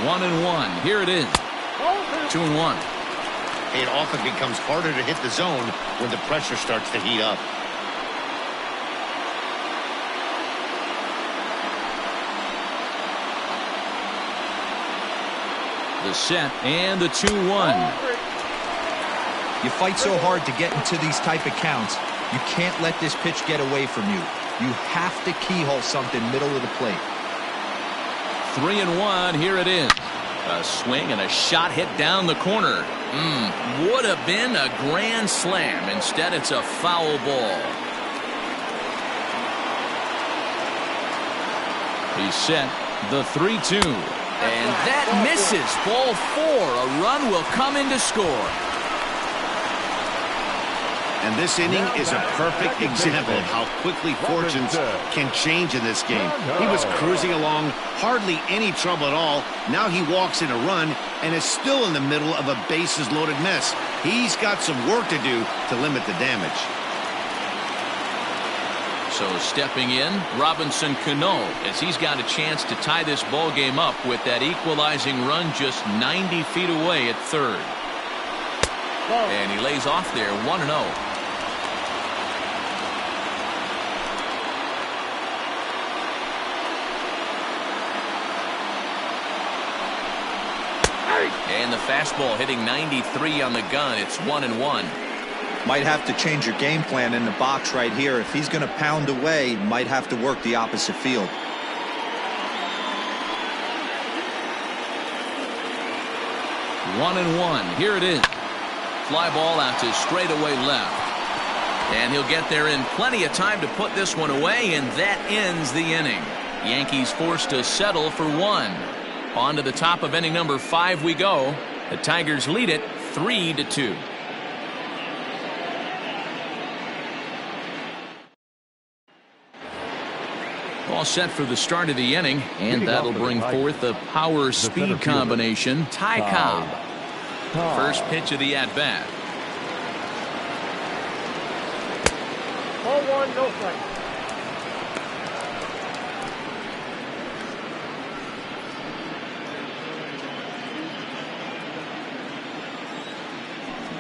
1-1. Here it is. 2-1. It often becomes harder to hit the zone when the pressure starts to heat up. The set and the 2-1. You fight so hard to get into these type of counts. You can't let this pitch get away from you. You have to keyhole something middle of the plate. 3-1. Here it is. A swing and a shot hit down the corner. Would have been a grand slam. Instead, it's a foul ball. He's set the 3-2. And that misses. Ball 4. A run will come in to score. And this inning is a perfect example of how quickly fortunes can change in this game. He was cruising along, hardly any trouble at all. Now he walks in a run and is still in the middle of a bases-loaded mess. He's got some work to do to limit the damage. So stepping in, Robinson Cano, as he's got a chance to tie this ball game up with that equalizing run just 90 feet away at third. And he lays off there 1-0. And the fastball hitting 93 on the gun. It's 1-1. Might have to change your game plan in the box right here. If he's going to pound away, might have to work the opposite field. One and one. Here it is. Fly ball out to straightaway left. And he'll get there in plenty of time to put this one away, and that ends the inning. Yankees forced to settle for one. On to the top of inning number 5 we go. The Tigers lead it 3-2. All set for the start of the inning, and that'll bring forth the power-speed combination, Ty Cobb. First pitch of the at-bat. Ball 1, no strike.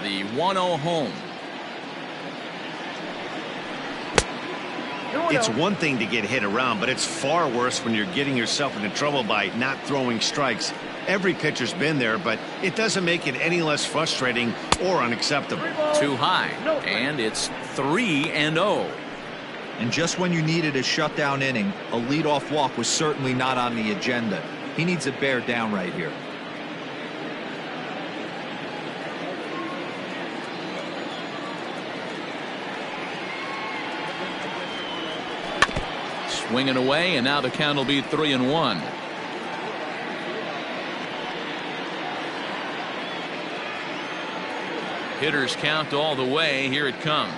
The 1-0 home. It's one thing to get hit around, but it's far worse when you're getting yourself into trouble by not throwing strikes. Every pitcher's been there, but it doesn't make it any less frustrating or unacceptable. Too high, and it's 3-0. And just when you needed a shutdown inning, a leadoff walk was certainly not on the agenda. He needs to bear down right here. Swinging away, and now the count will be 3-1. Hitters count all the way. Here it comes.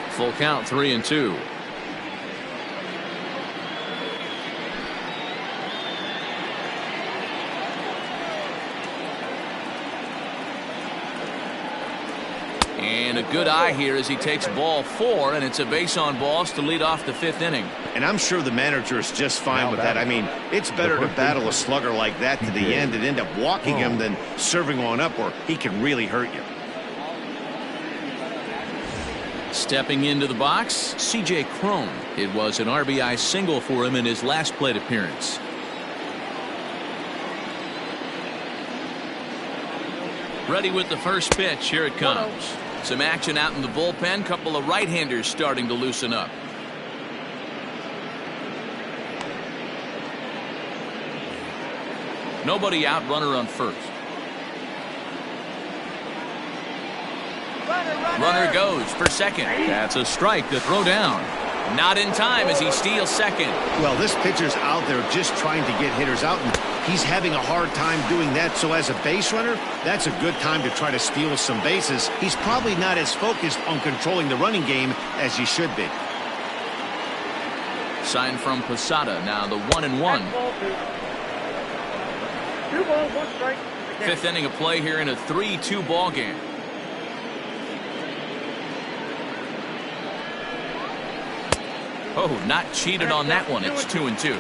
Full count, 3-2. And a good eye here as he takes ball 4, and it's a base on balls to lead off the 5th inning. And I'm sure the manager is just fine with that. I mean, it's better to battle a slugger like that to the end and end up walking him than serving one up where he can really hurt you. Stepping into the box, C.J. Cron. It was an RBI single for him in his last plate appearance. Ready with the first pitch. Here it comes. Some action out in the bullpen. Couple of right-handers starting to loosen up. Nobody out, runner on first. Runner goes for second. That's a strike to throw down. Not in time as he steals second. Well, this pitcher's out there just trying to get hitters out, and he's having a hard time doing that. So as a base runner, that's a good time to try to steal some bases. He's probably not as focused on controlling the running game as he should be. Sign from Posada. Now the 1-1. 2 balls, 1 strike. 5th inning of play here in a 3-2 ball game. Oh, not cheated on that one. It's 2-2.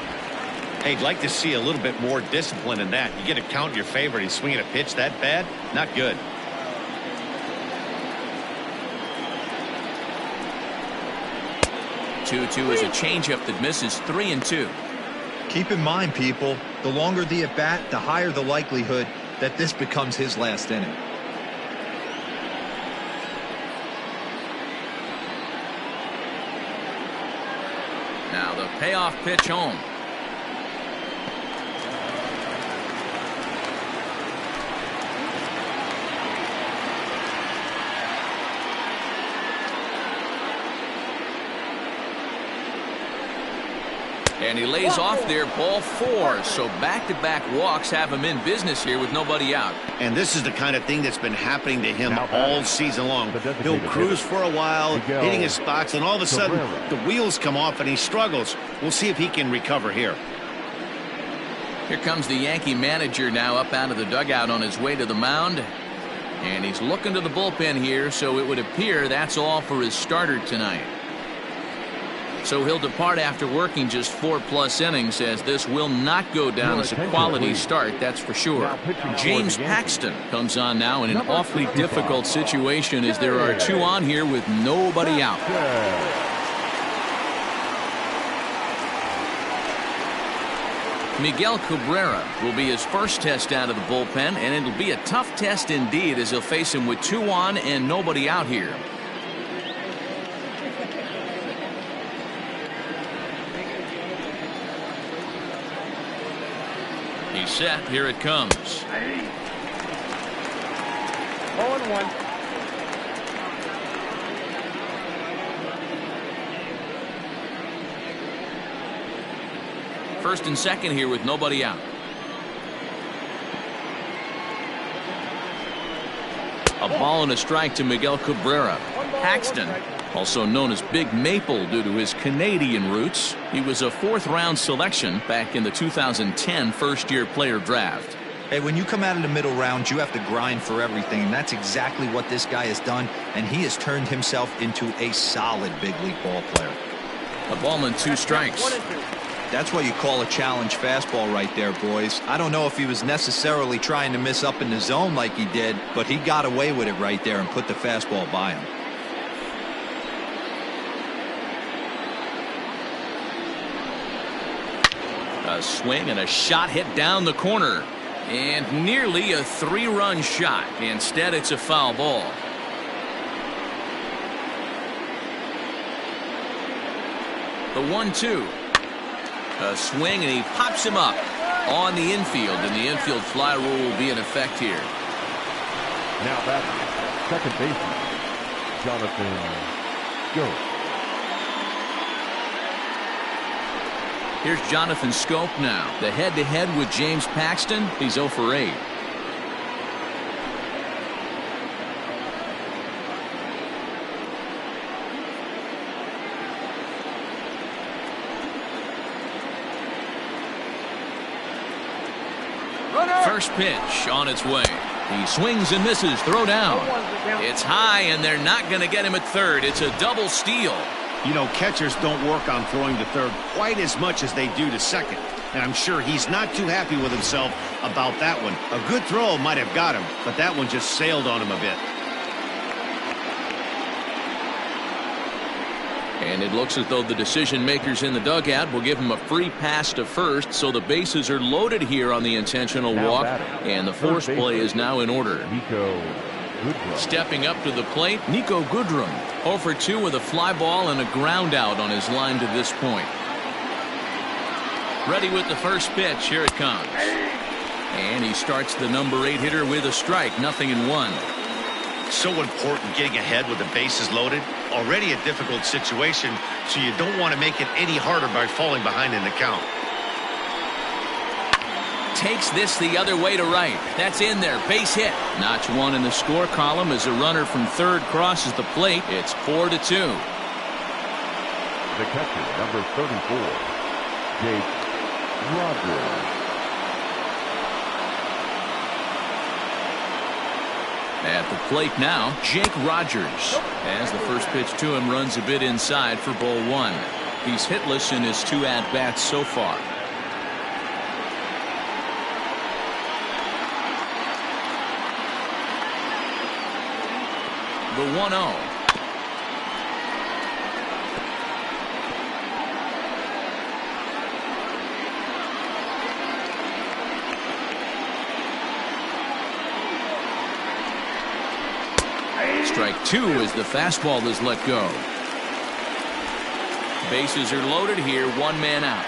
Hey, I'd like to see a little bit more discipline in that. You get a count in your favor and he's swinging a pitch that bad? Not good. Two is a changeup that misses. 3-2. Keep in mind, people, The longer the at-bat, the higher the likelihood that this becomes his last inning. Now the payoff pitch home. And he lays off there, ball 4. So back-to-back walks have him in business here with nobody out. And this is the kind of thing that's been happening to him all season long. He'll cruise for a while, hitting his spots, and all of a sudden the wheels come off and he struggles. We'll see if he can recover here. Here comes the Yankee manager now up out of the dugout on his way to the mound. And he's looking to the bullpen here, so it would appear that's all for his starter tonight. So he'll depart after working just 4+ innings, as this will not go down as a quality start, that's for sure. James Paxton comes on now in an awfully difficult situation, as there are 2 on here with nobody out. Miguel Cabrera will be his first test out of the bullpen, and it'll be a tough test indeed, as he'll face him with 2 on and nobody out here. He's set. Here it comes. 0-1. First and second here with nobody out. A ball and a strike to Miguel Cabrera. Paxton, also known as Big Maple due to his Canadian roots. He was a 4th-round selection back in the 2010 first-year player draft. Hey, when you come out of the middle rounds, you have to grind for everything, and that's exactly what this guy has done, and he has turned himself into a solid big league ball player. A ball and 2 strikes. 1-2. That's what you call a challenge fastball right there, boys. I don't know if he was necessarily trying to miss up in the zone like he did, but he got away with it right there and put the fastball by him. A swing and a shot hit down the corner, and nearly a 3-run shot. Instead, it's a foul ball. The 1-2. A swing, and he pops him up on the infield, and the infield fly rule will be in effect here. Now back, second baseman, Jonathan Schoop. Here's Jonathan Schoop now. The head-to-head with James Paxton. He's 0 for 8. First pitch on its way. He swings and misses. Throw down. It's high, and they're not going to get him at third. It's a double steal. You know, catchers don't work on throwing to third quite as much as they do to second. And I'm sure he's not too happy with himself about that one. A good throw might have got him, but that one just sailed on him a bit. And it looks as though the decision makers in the dugout will give him a free pass to first, so the bases are loaded here on the intentional walk, and the force play is now in order. Stepping up to the plate, Nico Goodrum, 0 for 2 with a fly ball and a ground out on his line to this point. Ready with the first pitch. Here it comes. And he starts the number 8 hitter with a strike. 0-1. So important getting ahead with the bases loaded. Already a difficult situation, so you don't want to make it any harder by falling behind in the count. Takes this the other way to right. That's in there. Base hit. Notch 1 in the score column as a runner from third crosses the plate. It's 4-2. The catcher, number 34, Jake Rogers. At the plate now, Jake Rogers. As the first pitch to him runs a bit inside for ball 1. He's hitless in his 2 at-bats so far. The 1-0. Strike two as the fastball is let go. Bases are loaded here, one man out.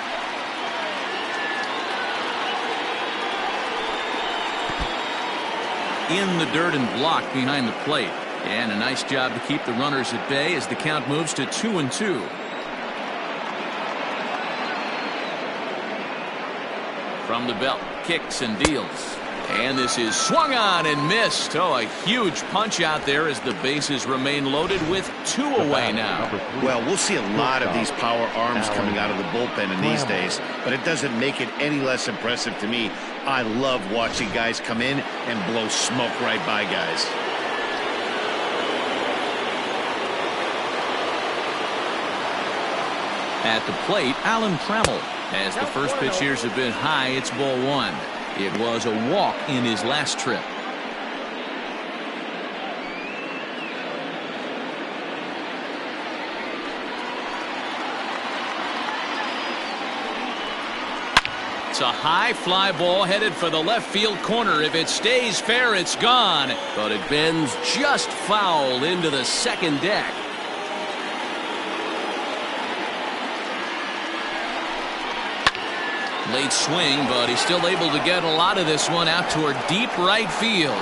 In the dirt and blocked behind the plate. And a nice job to keep the runners at bay as the count moves to 2-2. From the belt, kicks and deals. And this is swung on and missed. Oh, a huge punch out there as the bases remain loaded with two away now. Well, we'll see a lot of these power arms coming out of the bullpen in these days, but it doesn't make it any less impressive to me. I love watching guys come in and blow smoke right by guys. At the plate, Alan Trammell. As the first pitch here's a bit high, it's ball one. It was a walk in his last trip. It's a high fly ball headed for the left field corner. If it stays fair, it's gone. But it bends just foul into the second deck. Late swing, but he's still able to get a lot of this one out toward deep right field.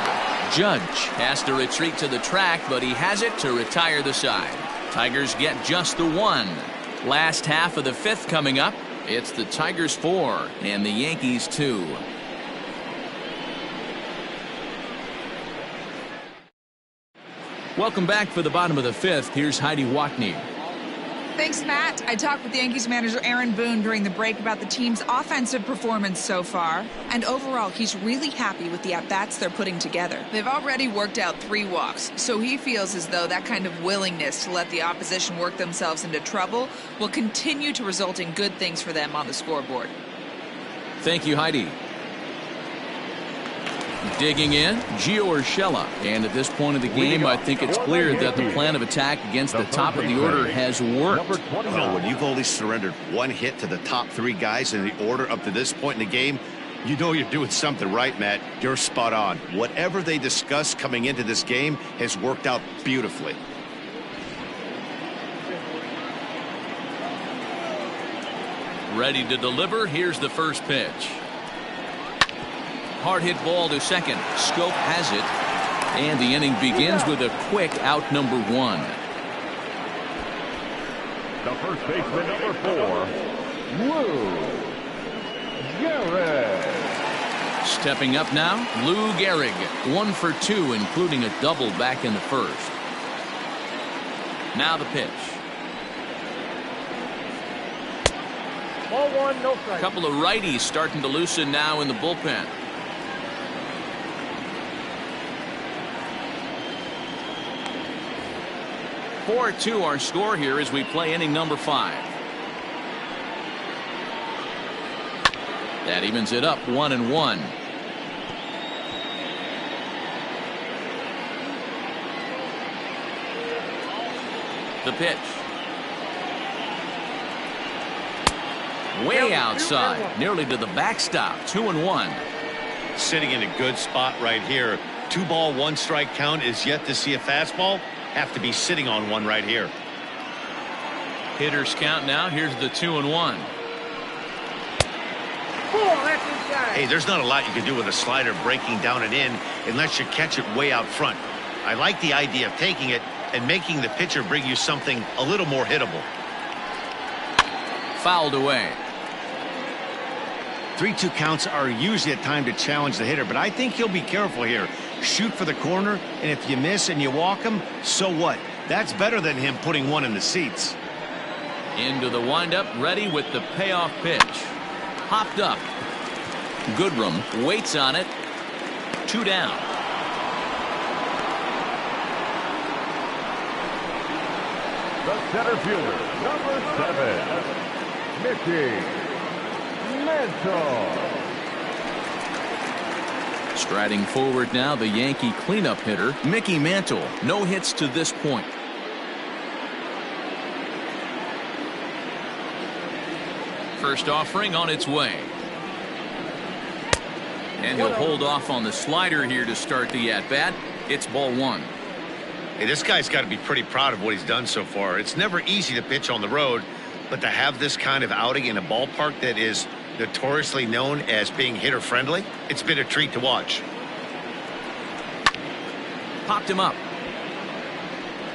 Judge has to retreat to the track, but he has it to retire the side. Tigers get just the one. Last half of the fifth coming up. It's the Tigers 4 and the Yankees 2. Welcome back for the bottom of the fifth. Here's Heidi Watney. Thanks, Matt. I talked with Yankees manager Aaron Boone during the break about the team's offensive performance so far. And overall, he's really happy with the at-bats they're putting together. They've already worked out 3 walks, so he feels as though that kind of willingness to let the opposition work themselves into trouble will continue to result in good things for them on the scoreboard. Thank you, Heidi. Digging in, Gio Urshela. And at this point of the game, I think it's clear that the plan of attack against the top of the order has worked. Well, when you've only surrendered 1 hit to the top 3 guys in the order up to this point in the game, you know you're doing something right, Matt. You're spot on. Whatever they discussed coming into this game has worked out beautifully. Ready to deliver. Here's the first pitch. Hard hit ball to second. Scope has it. And the inning begins with a quick out number 1. The first baseman, number 4, Lou Gehrig. Stepping up now, Lou Gehrig. 1 for 2, including a double back in the first. Now the pitch. Ball 1, no strike. Couple of righties starting to loosen now in the bullpen. (4-2) our score here as we play inning number 5. That evens it up 1-1. The pitch. Way outside, nearly to the backstop. 2-1. Sitting in a good spot right here. 2 ball, 1 strike count is yet to see a fastball. Have to be sitting on one right here. Hitters count now. Here's the 2-1. Hey, there's not a lot you can do with a slider breaking down and in unless you catch it way out front. I like the idea of taking it and making the pitcher bring you something a little more hittable. Fouled away. 3-2 counts are usually a time to challenge the hitter, but I think he'll be careful here. Shoot for the corner, and if you miss and you walk him, so what? That's better than him putting one in the seats. Into the windup, ready with the payoff pitch. Popped up. Goodrum waits on it. 2 down. The center fielder, number 7, Mickey Mantle. Striding forward now, the Yankee cleanup hitter, Mickey Mantle. No hits to this point. First offering on its way. And he'll hold off on the slider here to start the at-bat. It's ball 1. Hey, this guy's got to be pretty proud of what he's done so far. It's never easy to pitch on the road, but to have this kind of outing in a ballpark that is notoriously known as being hitter-friendly, it's been a treat to watch. Popped him up.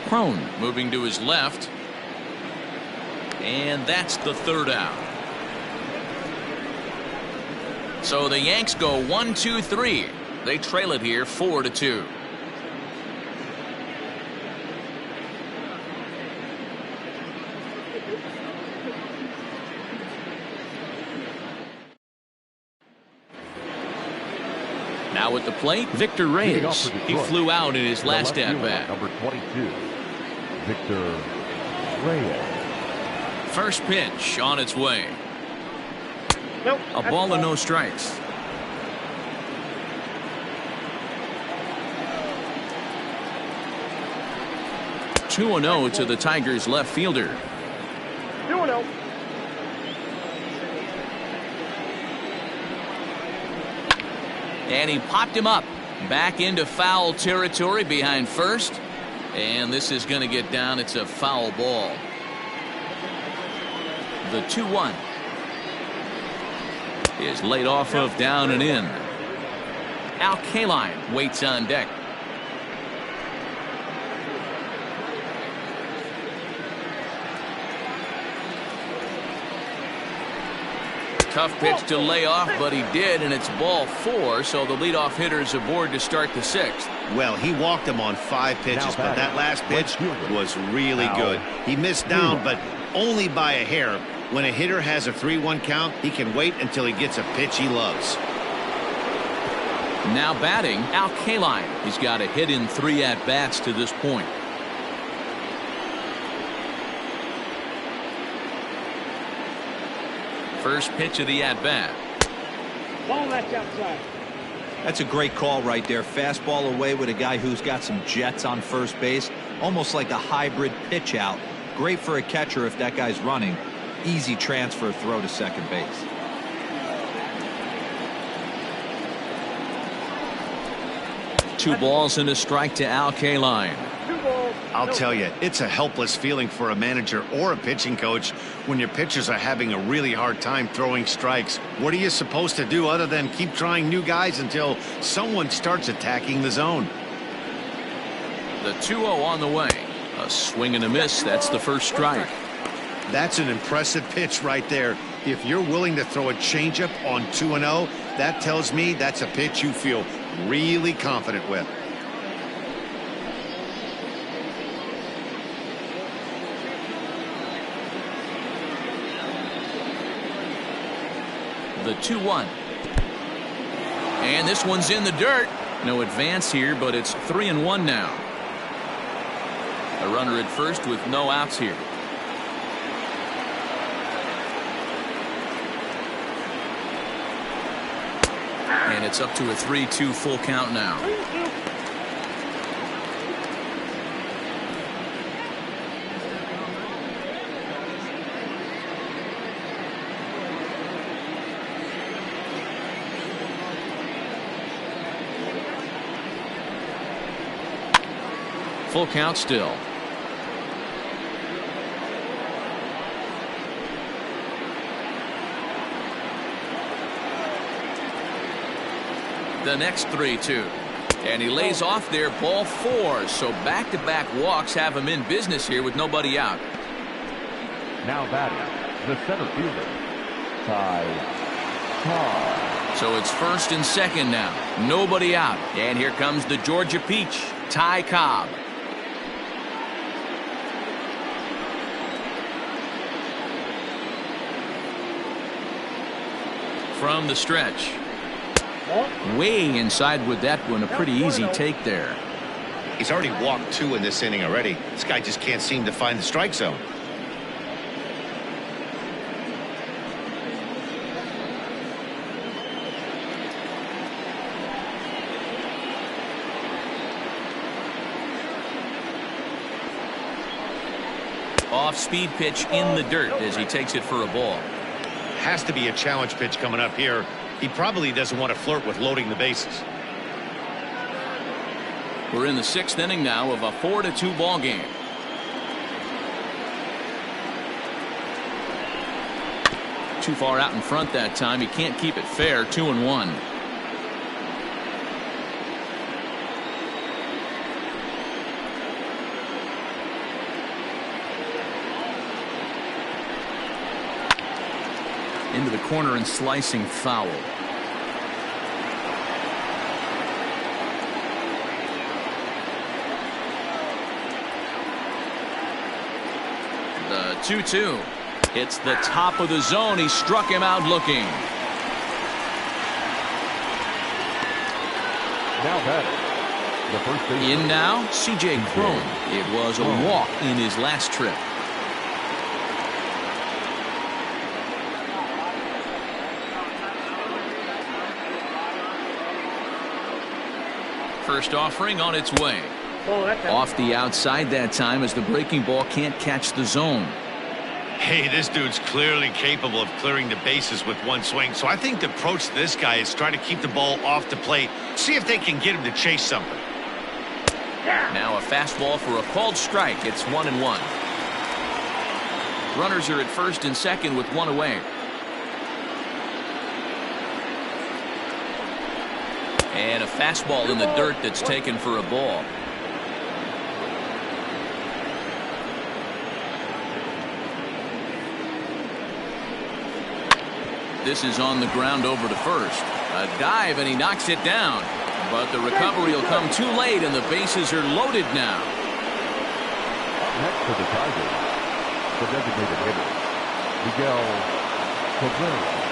Crone moving to his left. And that's the third out. So the Yanks go 1-2-3. They trail it here 4-2. Now at the plate, Victor Reyes. He flew out in his last at-bat. Number 22, Victor Reyes. First pitch on its way. Nope. A ball and no strikes. Two 2-0 to the Tigers left fielder. 2-0. And he popped him up. Back into foul territory behind first. And this is going to get down. It's a foul ball. The 2-1 is laid off of down and in. Al Kaline waits on deck. Tough pitch to lay off, but he did, and it's ball 4, so the leadoff hitter's aboard to start the 6th. Well, he walked him on 5 pitches, but that last pitch was really good. He missed down, but only by a hair. When a hitter has a 3-1 count, he can wait until he gets a pitch he loves. Now batting, Al Kaline. He's got a hit in 3 at-bats to this point. First pitch of the at-bat. Ball that's outside. That's a great call right there. Fastball away with a guy who's got some jets on first base. Almost like a hybrid pitch out. Great for a catcher if that guy's running. Easy transfer throw to second base. Two balls and a strike to Al Kaline. I'll tell you, it's a helpless feeling for a manager or a pitching coach when your pitchers are having a really hard time throwing strikes. What are you supposed to do other than keep trying new guys until someone starts attacking the zone? The 2-0 on the way. A swing and a miss. That's the first strike. That's an impressive pitch right there. If you're willing to throw a changeup on 2-0, that tells me that's a pitch you feel really confident with. The 2-1. And this one's in the dirt. No advance here, but it's 3-1 now. A runner at first with no outs here. And it's up to a 3-2 full count now. Full count still. The next 3-2. And he lays off there, ball 4. So back-to-back walks have him in business here with nobody out. Now batting, the center fielder, Ty Cobb. So it's first and second now. Nobody out. And here comes the Georgia Peach, Ty Cobb. From the stretch. Way inside with that one. A pretty easy take there. He's already walked 2 in this inning already. This guy just can't seem to find the strike zone. Off-speed pitch in the dirt as he takes it for a ball. Has to be a challenge pitch coming up here. He probably doesn't want to flirt with loading the bases. We're in the 6th inning now of a 4-2 ball game. Too far out in front that time. He can't keep it fair. 2-1. Into the corner and slicing foul. The 2-2. It's the top of the zone. He struck him out looking. Now batting, the first baseman. In now, C.J. Cron. It was a walk in his last trip. First offering on its way. Off the outside that time as the breaking ball can't catch the zone. Hey, this dude's clearly capable of clearing the bases with one swing. So I think the approach to this guy is try to keep the ball off the plate. See if they can get him to chase something. Now a fastball for a called strike. It's 1-1. Runners are at first and second with one away. And a fastball in the dirt that's taken for a ball. This is on the ground over to first. A dive and he knocks it down. But the recovery will come too late and the bases are loaded now. Next for the Tigers, the designated hitter, Miguel Cabrera.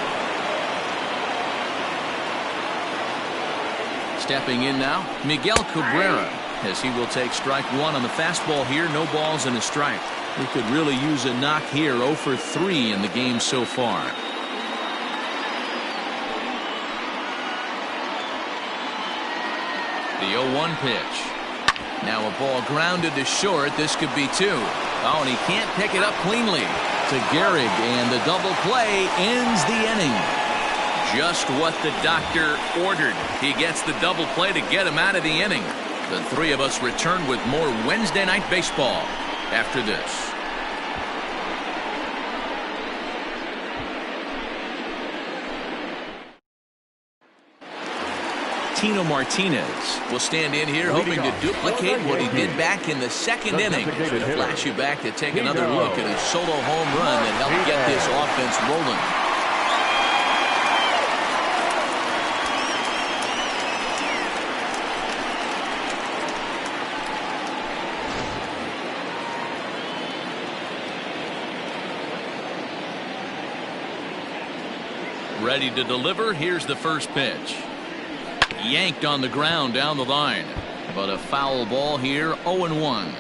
Stepping in now, Miguel Cabrera, as he will take strike one on the fastball here. No balls and a strike. We could really use a knock here. 0 for 3 in the game so far. The 0-1 pitch. Now a ball grounded to short. This could be 2. Oh, and he can't pick it up cleanly to Gehrig, and the double play ends the inning. Just what the doctor ordered. He gets the double play to get him out of the inning. The three of us return with more Wednesday Night Baseball after this. Tino Martinez will stand in here hoping to duplicate what he did back in the 2nd inning. We'll flash you back to take another look at a solo home run that helped get this offense rolling. Ready to deliver. Here's the first pitch. Yanked on the ground down the line. But a foul ball here. 0-1.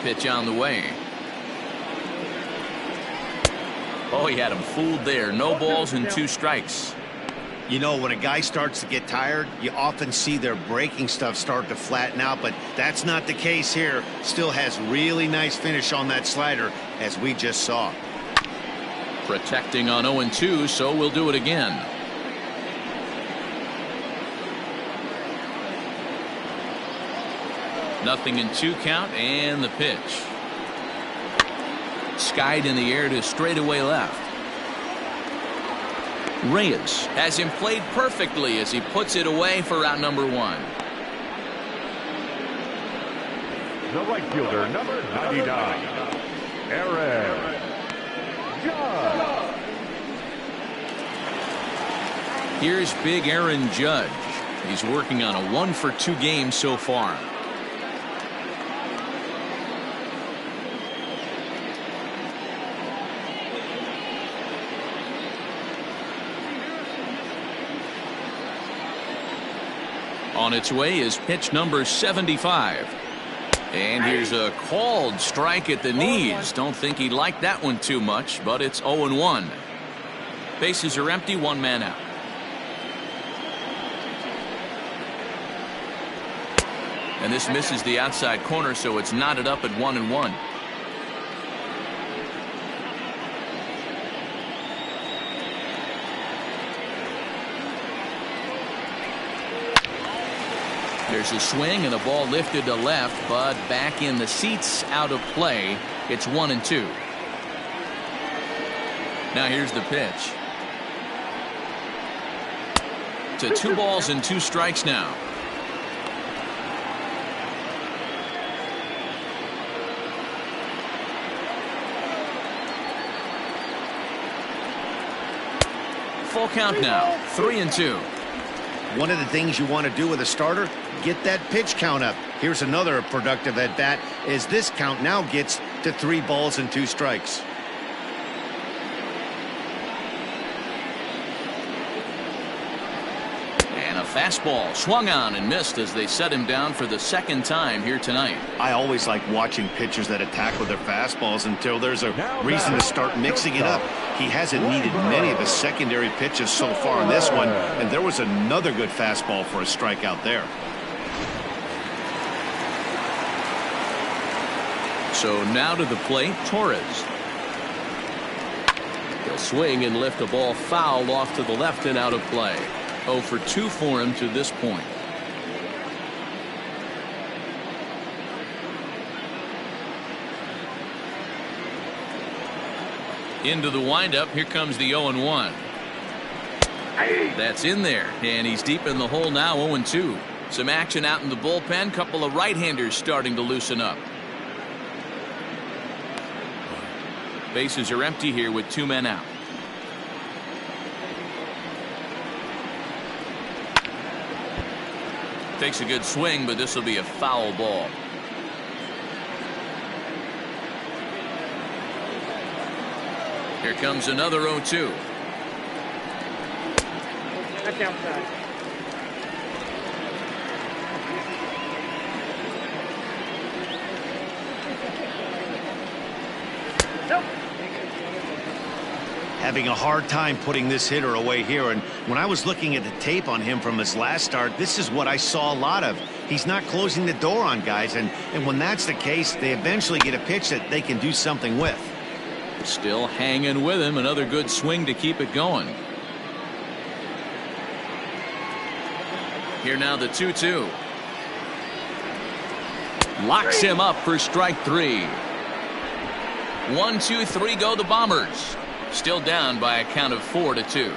Pitch on the way. Oh, he had him fooled there. No balls and 2 strikes. You know, when a guy starts to get tired, you often see their breaking stuff start to flatten out, but that's not the case here. Still has really nice finish on that slider, as we just saw. Protecting on 0-2, so we'll do it again. Nothing in 2 count, and the pitch. Skied in the air to straightaway left. Reyes has him played perfectly as he puts it away for out number 1. The right fielder, number 99, Aaron Judge. Here's big Aaron Judge. He's working on a 1 for 2 game so far. On its way is pitch number 75. And here's a called strike at the knees. Don't think he liked that one too much, but it's 0-1. Bases are empty, 1 man out. And this misses the outside corner, so it's knotted up at 1-1. There's a swing and a ball lifted to left, but back in the seats, out of play. It's 1-2. Now here's the pitch. To 2 balls and 2 strikes now. Full count now, 3-2. One of the things you want to do with a starter, get that pitch count up. Here's another productive at bat as this count now gets to 3 balls and 2 strikes. And a fastball swung on and missed as they set him down for the 2nd time here tonight. I always like watching pitchers that attack with their fastballs until there's a reason to start mixing it up. He hasn't needed many of his secondary pitches so far in this one, and there was another good fastball for a strikeout there. So now to the plate, Torres. He'll swing and lift a ball foul off to the left and out of play. 0 for 2 for him to this point. Into the windup. Here comes the 0-1. That's in there, and he's deep in the hole now. 0-2. Some action out in the bullpen. Couple of right-handers starting to loosen up. Bases are empty here with 2 men out. Takes a good swing, but this will be a foul ball. Here comes another 0-2. That's outside. Nope. Having a hard time putting this hitter away here, and when I was looking at the tape on him from his last start, this is what I saw a lot of. He's not closing the door on guys, and when that's the case, they eventually get a pitch that they can do something with. Still hanging with him. Another good swing to keep it going. Here now the 2-2. Locks him up for strike 3. 1, 2, 3 go the Bombers. Still down by a count of 4-2.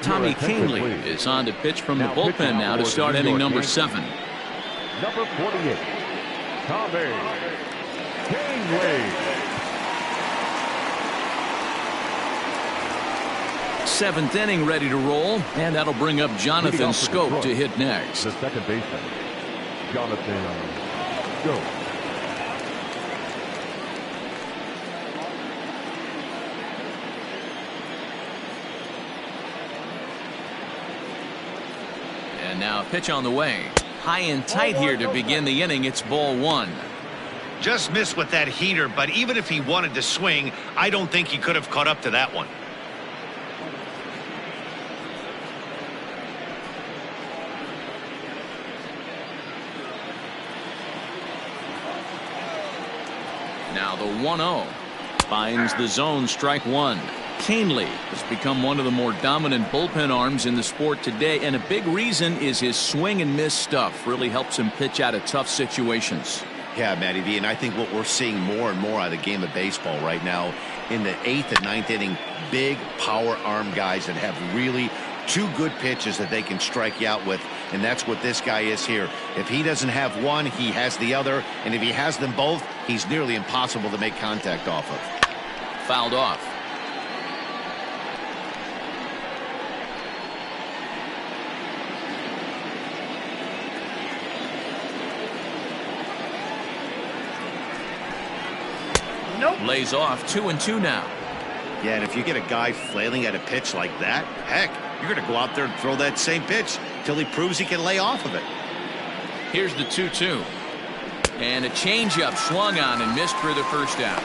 Tommy Kahnle is on to pitch from the bullpen now to start inning number 7. Number 48, Tommy Kahnle. 7th inning ready to roll, and that'll bring up Jonathan Scope to hit next. The second baseman, Jonathan Scope. And now a pitch on the way. High and tight here to begin the inning. It's ball 1. Just missed with that heater, but even if he wanted to swing, I don't think he could have caught up to that one. Now the 1-0 finds the zone, strike 1. Kahnle has become one of the more dominant bullpen arms in the sport today, and a big reason is his swing and miss stuff. Really helps him pitch out of tough situations. Yeah, Matty V, and I think what we're seeing more and more out of the game of baseball right now in the 8th and 9th inning, big power arm guys that have really 2 good pitches that they can strike you out with, and that's what this guy is here. If he doesn't have one, he has the other, and if he has them both, he's nearly impossible to make contact off of. Fouled off. Nope. Lays off. 2-2 now. Yeah, and if you get a guy flailing at a pitch like that, heck, you're going to go out there and throw that same pitch till he proves he can lay off of it. Here's the 2-2. And a changeup swung on and missed for the first out.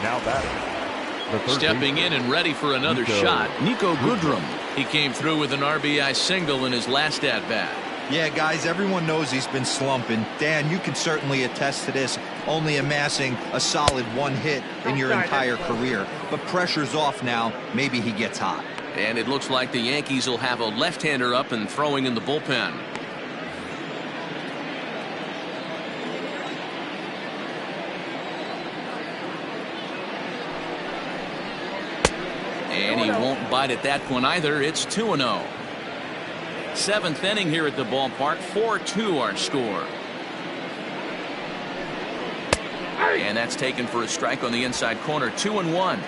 Now batting. Stepping in and ready for another shot, Nico Goodrum. He came through with an RBI single in his last at-bat. Yeah, guys, everyone knows he's been slumping. Dan, you can certainly attest to this, only amassing a solid 1 hit in your entire career. But pressure's off now. Maybe he gets hot. And it looks like the Yankees will have a left-hander up and throwing in the bullpen. And he won't bite at that one either. It's 2-0. 7th inning here at the ballpark. 4-2 our score. And that's taken for a strike on the inside corner. 2-1.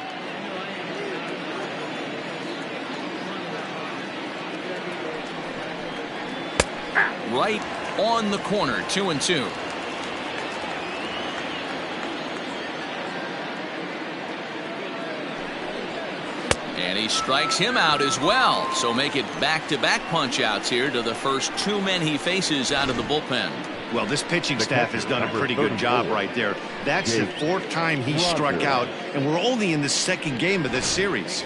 Right on the corner. 2-2. And he strikes him out as well. So make it back-to-back punch-outs here to the first 2 men he faces out of the bullpen. Well, this pitching staff has done a pretty good job right there. That's the 4th time he struck out, and we're only in the 2nd game of this series.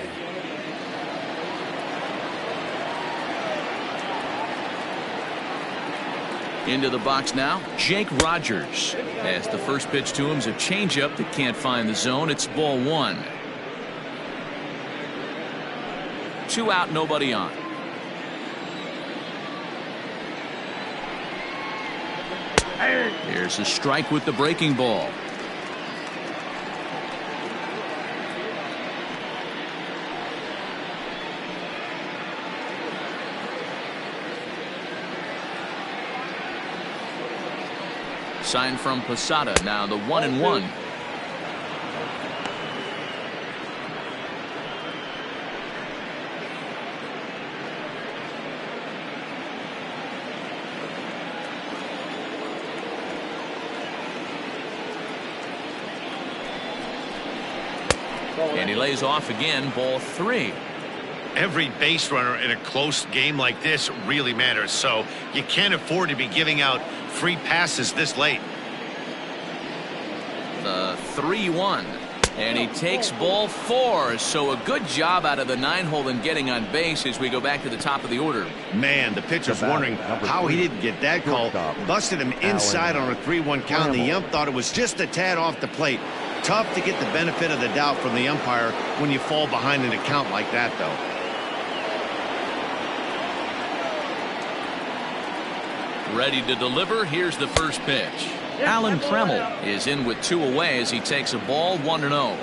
Into the box now, Jake Rogers. As the first pitch to him is a changeup that can't find the zone. It's ball 1. 2 out, nobody on. Here's a strike with the breaking ball. Sign from Posada. Now the 1-1. And he lays off again. Ball 3. Every base runner in a close game like this really matters, so you can't afford to be giving out free passes this late. The 3-1. And he takes ball 4. So a good job out of the 9-hole in getting on base as we go back to the top of the order. Man, the pitcher's wondering how he didn't get that call. Busted him inside on a 3-1 count. The ump thought it was just a tad off the plate. Tough to get the benefit of the doubt from the umpire when you fall behind in a count like that, though. Ready to deliver. Here's the first pitch. Alan Trammell is in with 2 away as he takes a ball. 1-0.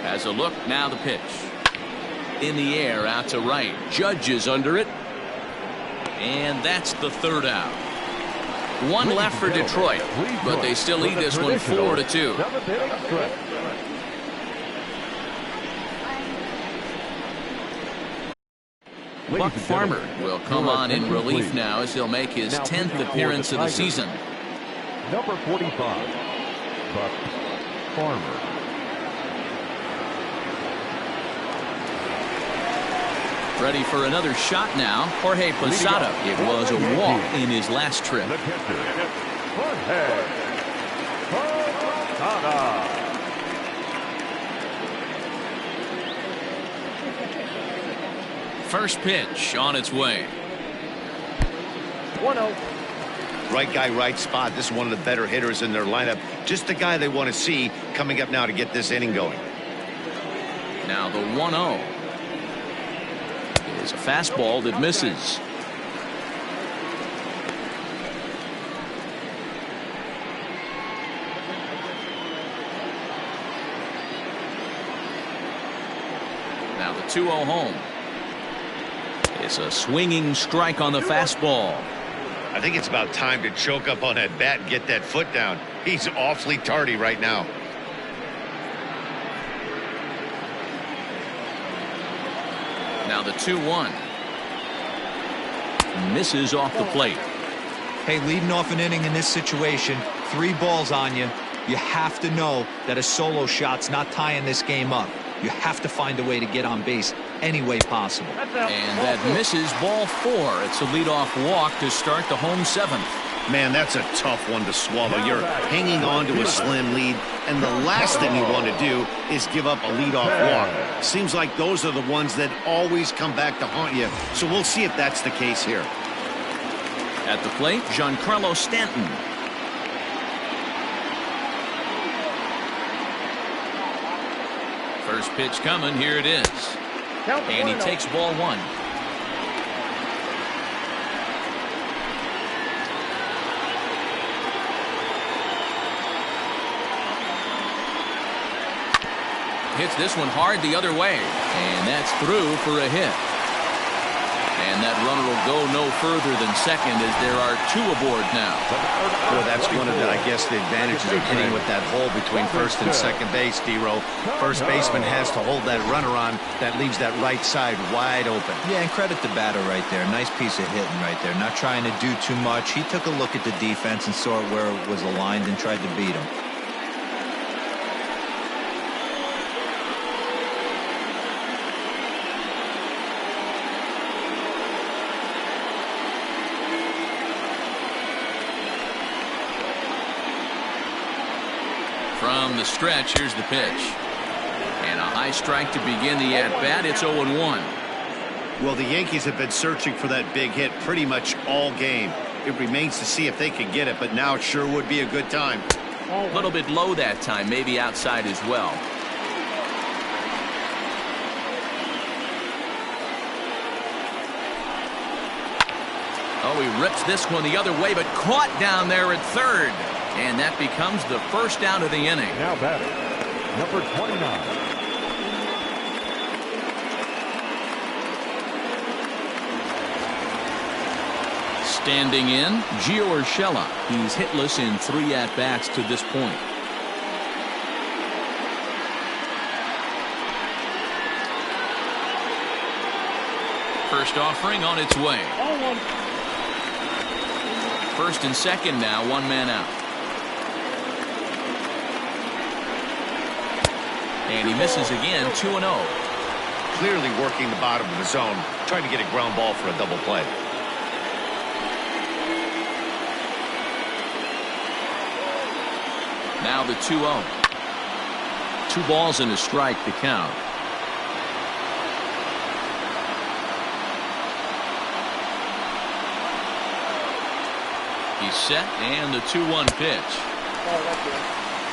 Has a look. Now the pitch. In the air out to right. Judge is under it. And that's the 3rd out. 1 left for Detroit, but they still lead this one 4-2. Buck Farmer will come on in relief now as he'll make his 10th appearance of the season. Number 45, Buck Farmer. Ready for another shot now. Jorge Posada. It was a walk in his last trip. The catcher, Jorge Posada. First pitch on its way. 1-0. Right guy, right spot. This is one of the better hitters in their lineup. Just the guy they want to see coming up now to get this inning going. Now the 1-0. Is a fastball that misses. Now the 2-0 home. It's a swinging strike on the fastball. I think it's about time to choke up on that bat and get that foot down. He's awfully tardy right now. Now the 2-1. Misses off the plate. Hey, leading off an inning in this situation, 3 balls on you. You have to know that a solo shot's not tying this game up. You have to find a way to get on base any way possible. And that misses. Ball 4. It's a leadoff walk to start the home 7th. Man, that's a tough one to swallow. You're hanging on to a slim lead, and the last thing you want to do is give up a leadoff walk. Seems like those are the ones that always come back to haunt you, so we'll see if that's the case here. At the plate, Giancarlo Stanton. First pitch coming, here it is. And he takes ball one. Hits this one hard the other way. And that's through for a hit. And that runner will go no further than second as there are two aboard now. Well, that's one of the, I guess, the advantages of hitting with that hole between first and second base, D-Row. First baseman has to hold that runner on. That leaves that right side wide open. Yeah, and credit the batter right there. Nice piece of hitting right there. Not trying to do too much. He took a look at the defense and saw where it was aligned and tried to beat him. From the stretch, here's the pitch. And a high strike to begin the at-bat. It's 0-1. Well, the Yankees have been searching for that big hit pretty much all game. It remains to see if they can get it, but now it sure would be a good time. A little bit low that time, maybe outside as well. Oh, he rips this one the other way, but caught down there at third. And that becomes the first out of the inning. Now batting, number 29. Standing in, Gio Urshela. He's hitless in 3 at-bats to this point. First offering on its way. First and second now, 1 man out. And he misses again, 2-0. Clearly working the bottom of the zone, trying to get a ground ball for a double play. Now the 2-0. 2 balls and a strike to count. He's set, and the 2-1 pitch.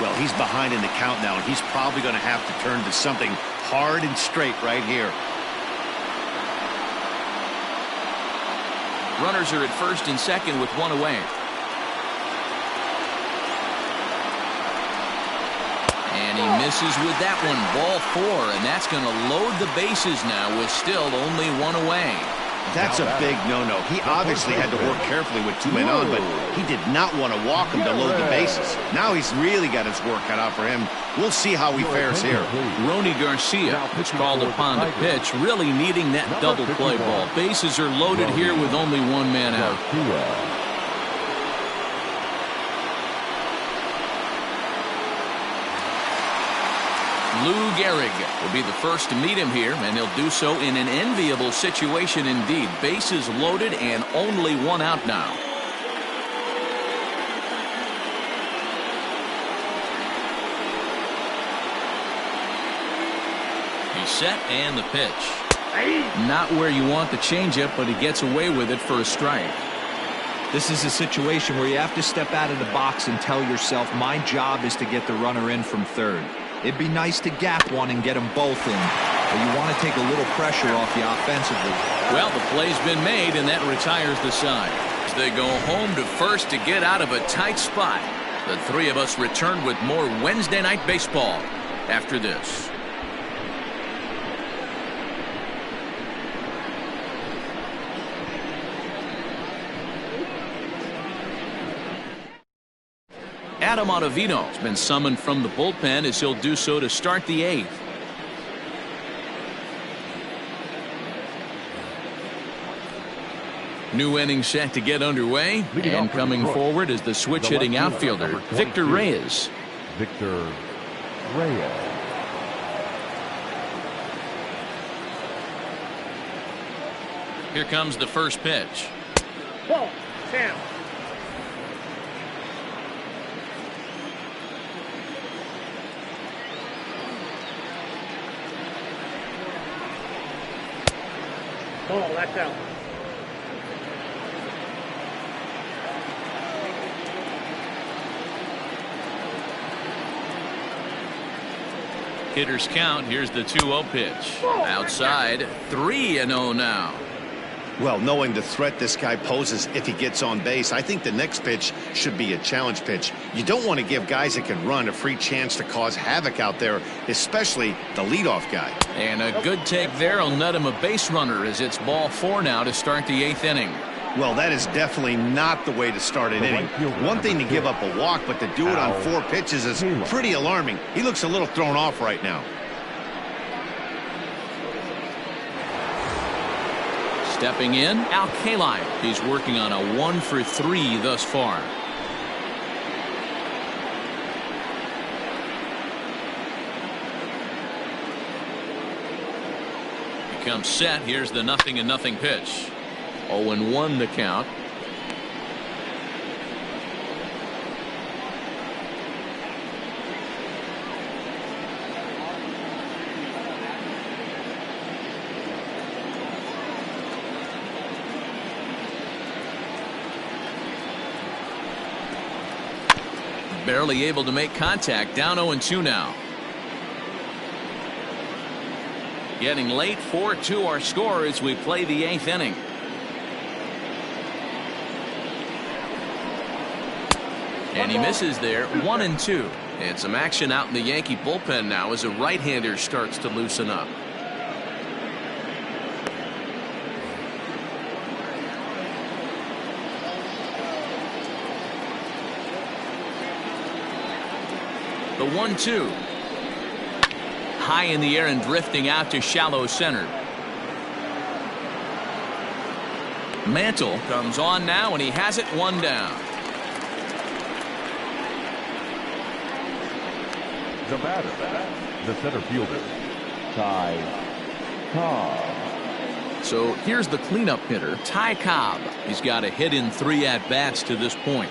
Well, he's behind in the count now, and he's probably going to have to turn to something hard and straight right here. Runners are at first and second with 1 away. And he misses with that one. Ball 4, and that's going to load the bases now with still only 1 away. That's a big no-no. He obviously had to work carefully with 2 men on, but he did not want to walk him to load the bases. Now he's really got his work cut out for him. We'll see how he fares here. Rony Garcia is called upon to pitch, really needing that double play ball. Bases are loaded here with only 1 man out. Lou Gehrig will be the first to meet him here, and he'll do so in an enviable situation indeed. Bases loaded and only 1 out now. He's set, and the pitch. Not where you want the changeup, but he gets away with it for a strike. This is a situation where you have to step out of the box and tell yourself, my job is to get the runner in from third. It'd be nice to gap one and get them both in, but you want to take a little pressure off you offensively. Well, the play's been made, and that retires the side. As they go home to first to get out of a tight spot. The 3 of us return with more Wednesday Night Baseball after this. Adam Ottavino has been summoned from the bullpen as he'll do so to start the 8th. New inning set to get underway, and coming forward is the switch-hitting outfielder, Victor Reyes. Victor Reyes. Here comes the first pitch. Ball, 10. Ball, that's out. Hitters count. Here's the 2-0 pitch. Outside, 3-0 now. Well, knowing the threat this guy poses if he gets on base, I think the next pitch should be a challenge pitch. You don't want to give guys that can run a free chance to cause havoc out there, especially the leadoff guy. And a good take there will net him a base runner as it's ball 4 now to start the 8th inning. Well, that is definitely not the way to start an inning. One thing to give up a walk, but to do it on 4 pitches is pretty alarming. He looks a little thrown off right now. Stepping in, Al Kaline. He's working on a 1 for 3 thus far. He comes set. Here's the 0-0 pitch. 0-1 the count. Barely able to make contact. Down 0-2 now. Getting late. 4-2 our score as we play the 8th inning. And he misses there. 1-2. And some action out in the Yankee bullpen now as a right-hander starts to loosen up. The 1-2. High in the air and drifting out to shallow center. Mantle comes on now and he has it 1 down. The batter, the center fielder, Ty Cobb. So here's the cleanup hitter, Ty Cobb. He's got a hit in 3 at-bats to this point.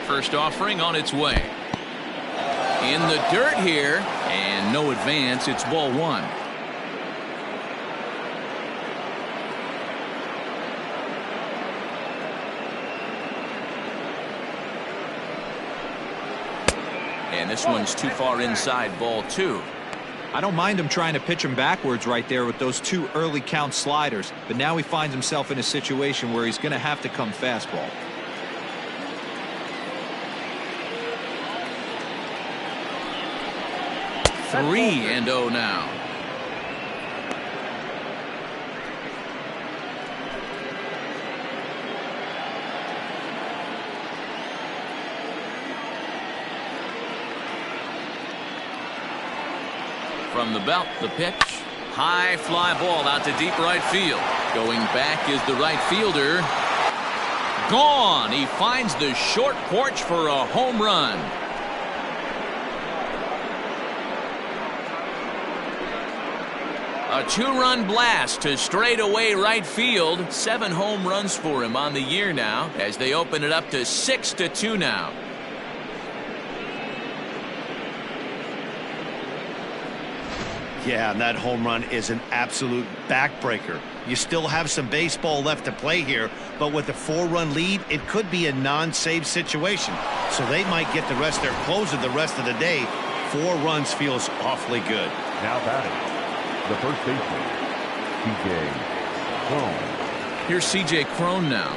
First offering on its way. In the dirt here, and no advance. It's ball 1. And this one's too far inside, ball 2. I don't mind him trying to pitch him backwards right there with those 2 early count sliders, but now he finds himself in a situation where he's going to have to come fastball. Three and 0 now. From the belt, the pitch. High fly ball out to deep right field. Going back is the right fielder. Gone. He finds the short porch for a home run. A 2-run blast to straightaway right field. 7 home runs for him on the year now as they open it up to 6-2 now. Yeah, and that home run is an absolute backbreaker. You still have some baseball left to play here, but with a 4-run lead, it could be a non-save situation. So they might get the rest their closer the rest of the day. 4 runs feels awfully good. Now batting, the first baseman, C.J. Cron. Here's C.J. Cron now,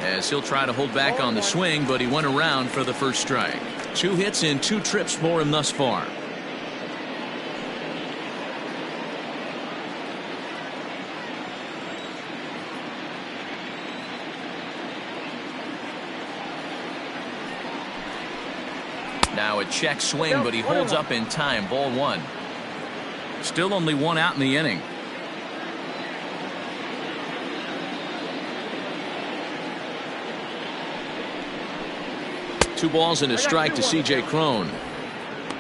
as he'll try to hold back on the swing, but he went around for the first strike. 2 hits in 2 trips for him thus far. Now a check swing, but he holds up in time. Ball 1. Still only 1 out in the inning. Two balls and a strike to C.J. Cron.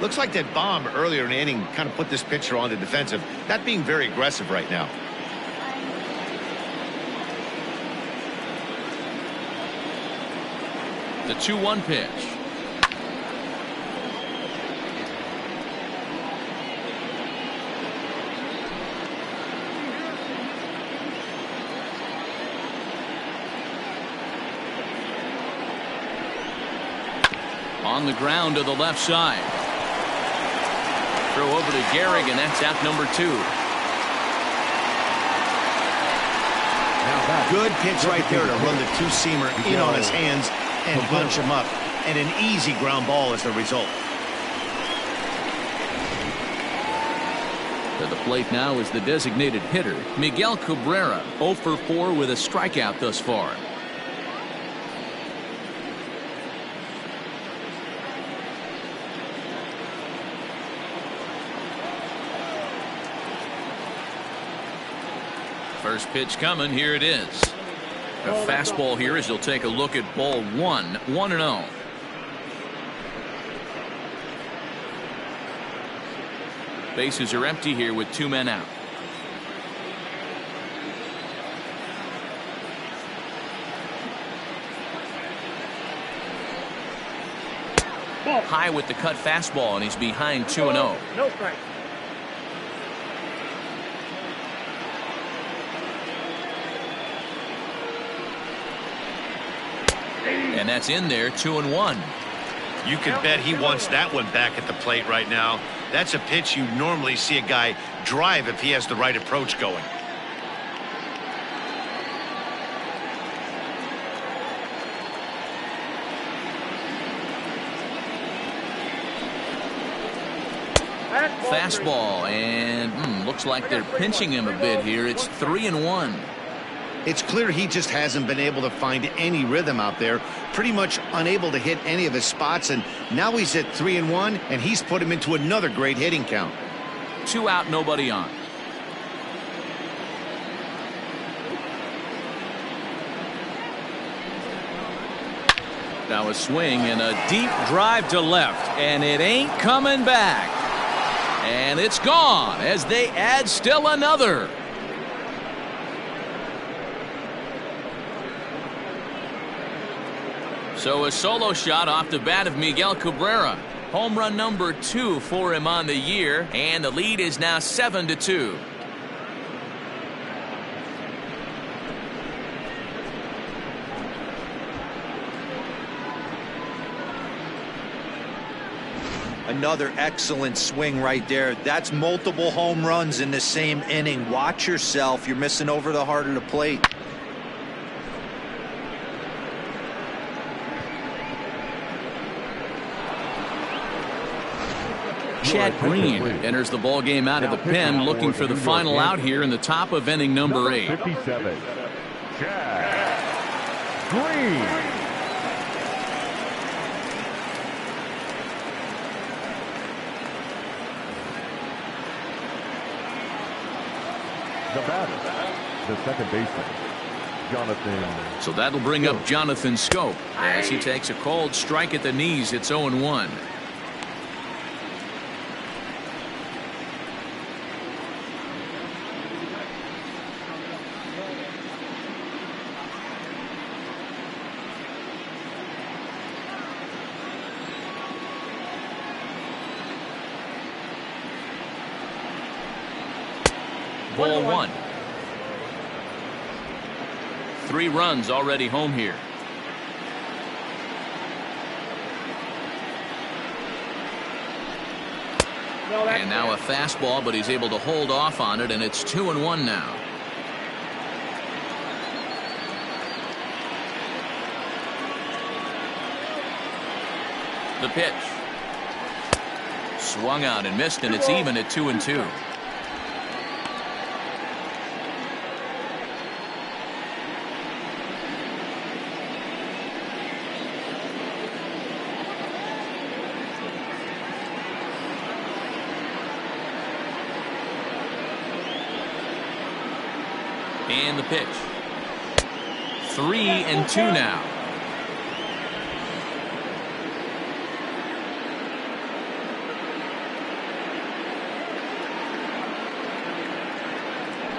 Looks like that bomb earlier in the inning kind of put this pitcher on the defensive. Not being very aggressive right now. The 2-1 pitch. On the ground to the left side. Throw over to Gehrig, and that's out number 2. Good pitch right there to run the two-seamer in on his hands and bunch him up. And an easy ground ball as the result. To the plate now is the designated hitter, Miguel Cabrera, 0 for 4 with a strikeout thus far. First pitch coming. Here it is. A fastball here as you'll take a look at ball 1, 1-0. Bases are empty here with 2 men out. High with the cut fastball, and he's behind 2-0. No strike. And that's in there, 2-1. You can bet he wants that one back at the plate right now. That's a pitch you normally see a guy drive if he has the right approach going. Fastball, and looks like they're pinching him a bit here. It's 3-1. It's clear he just hasn't been able to find any rhythm out there. Pretty much unable to hit any of his spots, and now he's at 3-1, and he's put him into another great hitting count. 2 out, nobody on. Now a swing and a deep drive to left, and it ain't coming back. And it's gone as they add still another. So a solo shot off the bat of Miguel Cabrera. Home run number 2 for him on the year, and the lead is now 7-2. Another excellent swing right there. That's multiple home runs in the same inning. Watch yourself. You're missing over the heart of the plate. Chad Green enters the ball game out of the pen, looking for the final out here in the top of inning number 8. 57, Chad Green. The batter, the second baseman, Jonathan. So that'll bring up Jonathan Scope as he takes a cold strike at the knees. It's 0-1. Ball 1. 3 runs already home here. And now a fastball, but he's able to hold off on it, and it's 2-1 now. The pitch. Swung out and missed, and it's even at 2-2. And the pitch. 3-2 now.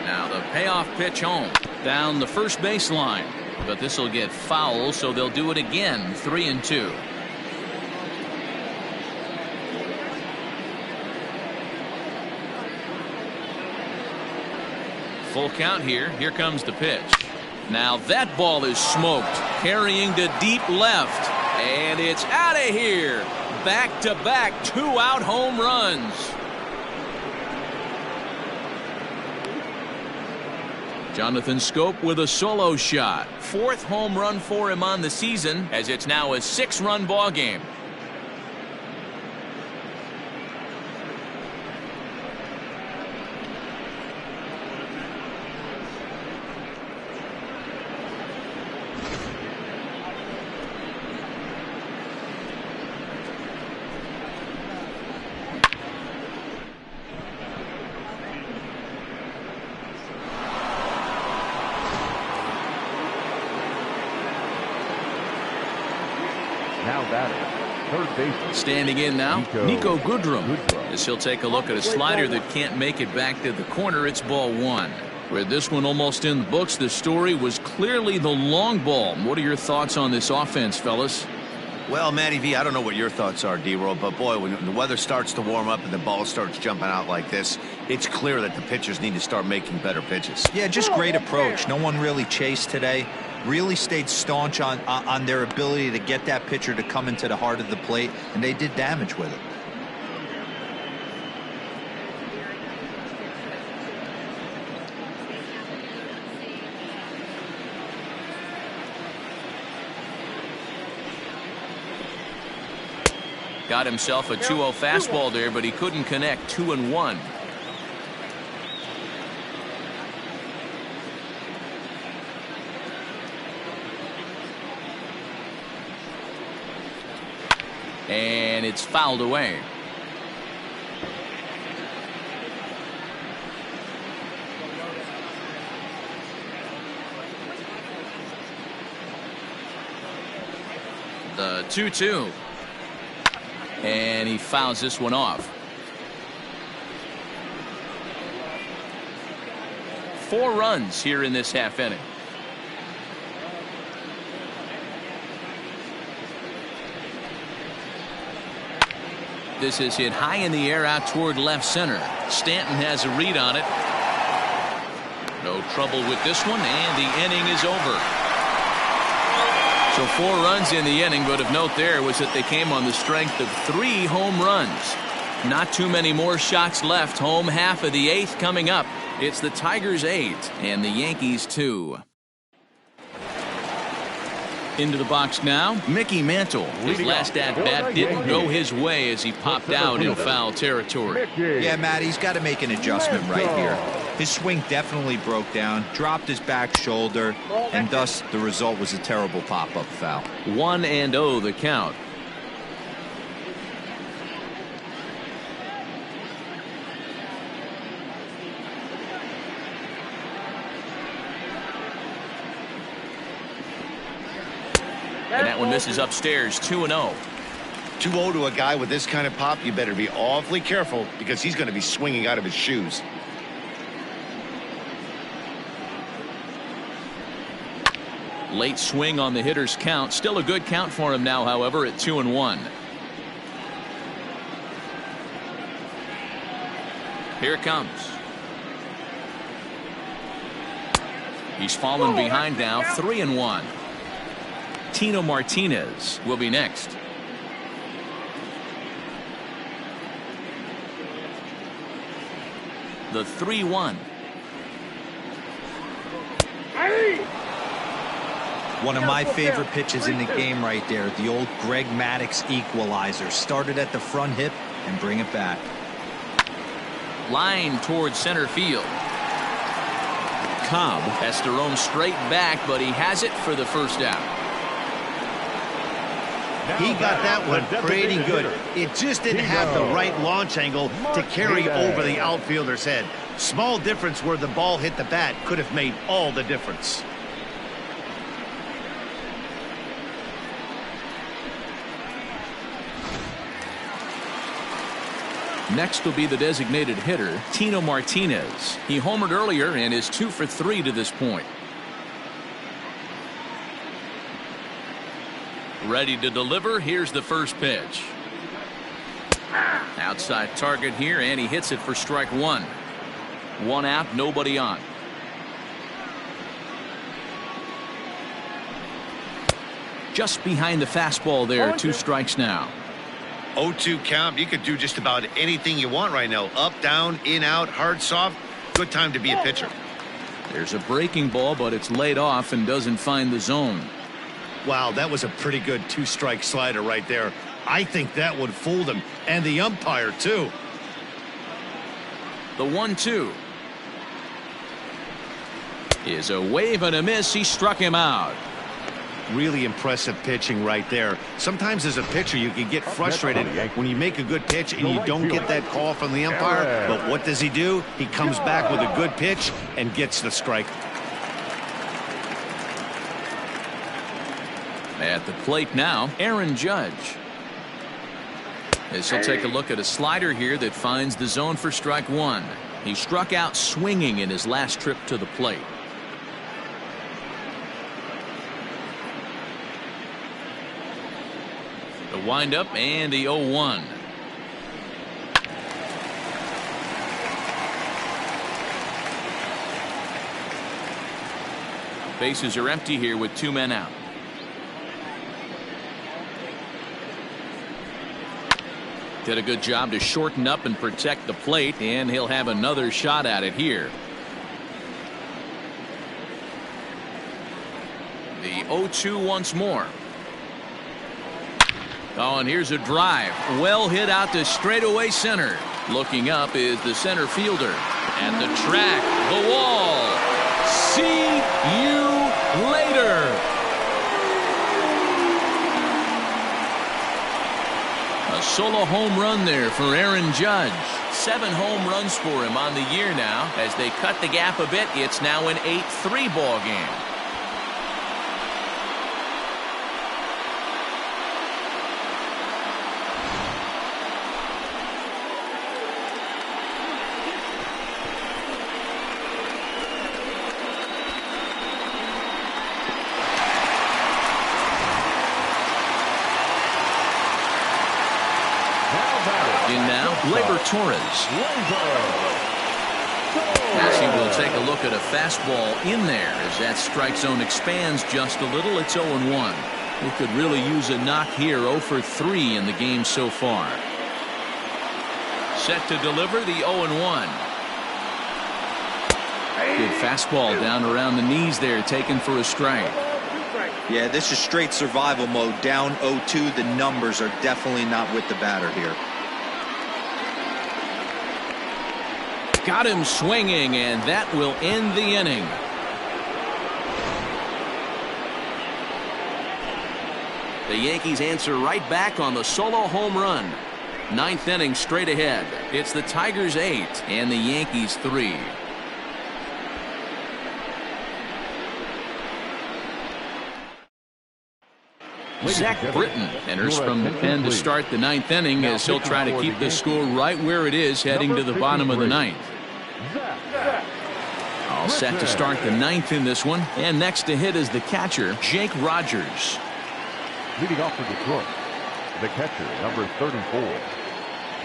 Now the payoff pitch home down the first baseline, but this will get foul, so they'll do it again. 3-2. Full count here. Here comes the pitch. Now that ball is smoked, carrying to deep left. And it's out of here. Back-to-back 2-out home runs. Jonathan Schoop with a solo shot. 4th home run for him on the season, as it's now a 6-run ball game. Now batting, third baseman. Standing in now, Nico Goodrum. Goodrum. As he'll take a look at a slider that can't make it back to the corner. It's ball 1. With this one almost in the books, the story was clearly the long ball. What are your thoughts on this offense, fellas? Well, Matty V, I don't know what your thoughts are, D-Roll, but boy, when the weather starts to warm up and the ball starts jumping out like this, it's clear that the pitchers need to start making better pitches. Yeah, just great approach. No one really chased today. Really stayed staunch on their ability to get that pitcher to come into the heart of the plate, and they did damage with it. Got himself a 2-0 fastball there, but he couldn't connect. 2-1. And it's fouled away. The 2-2. And he fouls this one off. 4 runs here in this half inning. This is hit high in the air out toward left center. Stanton has a read on it. No trouble with this one, and the inning is over. So 4 runs in the inning, but of note there was that they came on the strength of 3 home runs. Not too many more shots left. Home half of the 8th coming up. It's the Tigers 8 and the Yankees 2. Into the box now, Mickey Mantle. His last at-bat didn't go his way as he popped out in foul territory. Yeah, Matt, he's got to make an adjustment right here. His swing definitely broke down, dropped his back shoulder, and thus the result was a terrible pop-up foul. 1-0 the count. And that one misses upstairs. 2-0. 2-0 to a guy with this kind of pop, you better be awfully careful because he's going to be swinging out of his shoes. Late swing on the hitter's count. Still a good count for him now, however, at 2-1. Here it comes. He's fallen behind now. 3-1. Tino Martinez will be next. The 3-1. One of my favorite pitches in the game right there. The old Greg Maddux equalizer. Started at the front hip and bring it back. Line towards center field. Cobb has to roam straight back, but he has it for the first out. He got that one pretty good. It just didn't have the right launch angle to carry over the outfielder's head. Small difference where the ball hit the bat could have made all the difference. Next will be the designated hitter, Tino Martinez. He homered earlier and is 2 for 3 to this point. Ready to deliver. Here's the first pitch. Outside target here, and he hits it for strike 1. 1 out, nobody on. Just behind the fastball there. 2 strikes now. 0-2 count. You could do just about anything you want right now. Up, down, in, out, hard, soft. Good time to be a pitcher. There's a breaking ball, but it's laid off and doesn't find the zone. Wow, that was a pretty good 2-strike slider right there. I think that would fool him, and the umpire too. The 1-2 is a wave and a miss. He struck him out. Really impressive pitching right there. Sometimes as a pitcher you can get frustrated when you make a good pitch and you don't get that call from the umpire. But what does he do? He comes back with a good pitch and gets the strike. At the plate now, Aaron Judge. As he'll take a look at a slider here that finds the zone for strike 1. He struck out swinging in his last trip to the plate. The windup and the 0-1. Bases are empty here with 2 men out. Did a good job to shorten up and protect the plate, and he'll have another shot at it here. The 0-2 once more. Oh, and here's a drive. Well hit out to straightaway center. Looking up is the center fielder. At the track, the wall. See you later. A solo home run there for Aaron Judge. 7 home runs for him on the year now. As they cut the gap a bit, it's now an 8-3 ball game. Torres. As he will take a look at a fastball in there as that strike zone expands just a little. It's 0-1. He could really use a knock here. 0 for 3 in the game so far. Set to deliver the 0-1. Good fastball down around the knees there, taken for a strike. Yeah, this is straight survival mode. Down 0-2. The numbers are definitely not with the batter here. Got him swinging, and that will end the inning. The Yankees answer right back on the solo home run. 9th inning straight ahead. It's the Tigers 8 and the Yankees 3. Zach Britton enters from the pen to start the 9th inning as he'll try to keep the score right where it is heading to the bottom of the 9th. All set to start the 9th in this one, and next to hit is the catcher, Jake Rogers. Leading off for Detroit, the catcher, number 34,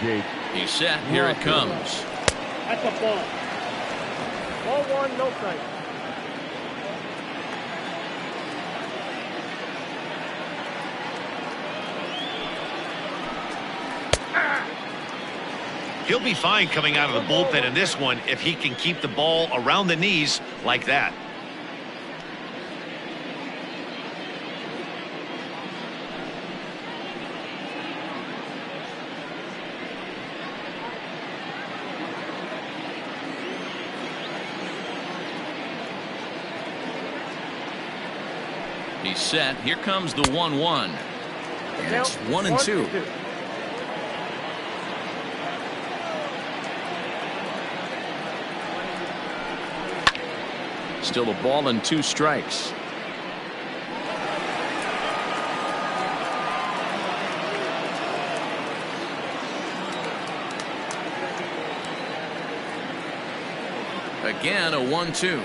Jake. He's set. Here it comes. That's a ball. Ball 1, no strike. He'll be fine coming out of the bullpen in this one if he can keep the ball around the knees like that. He's set. Here comes the 1-1. And it's 1-2. Still a ball and 2 strikes. Again, a 1-2.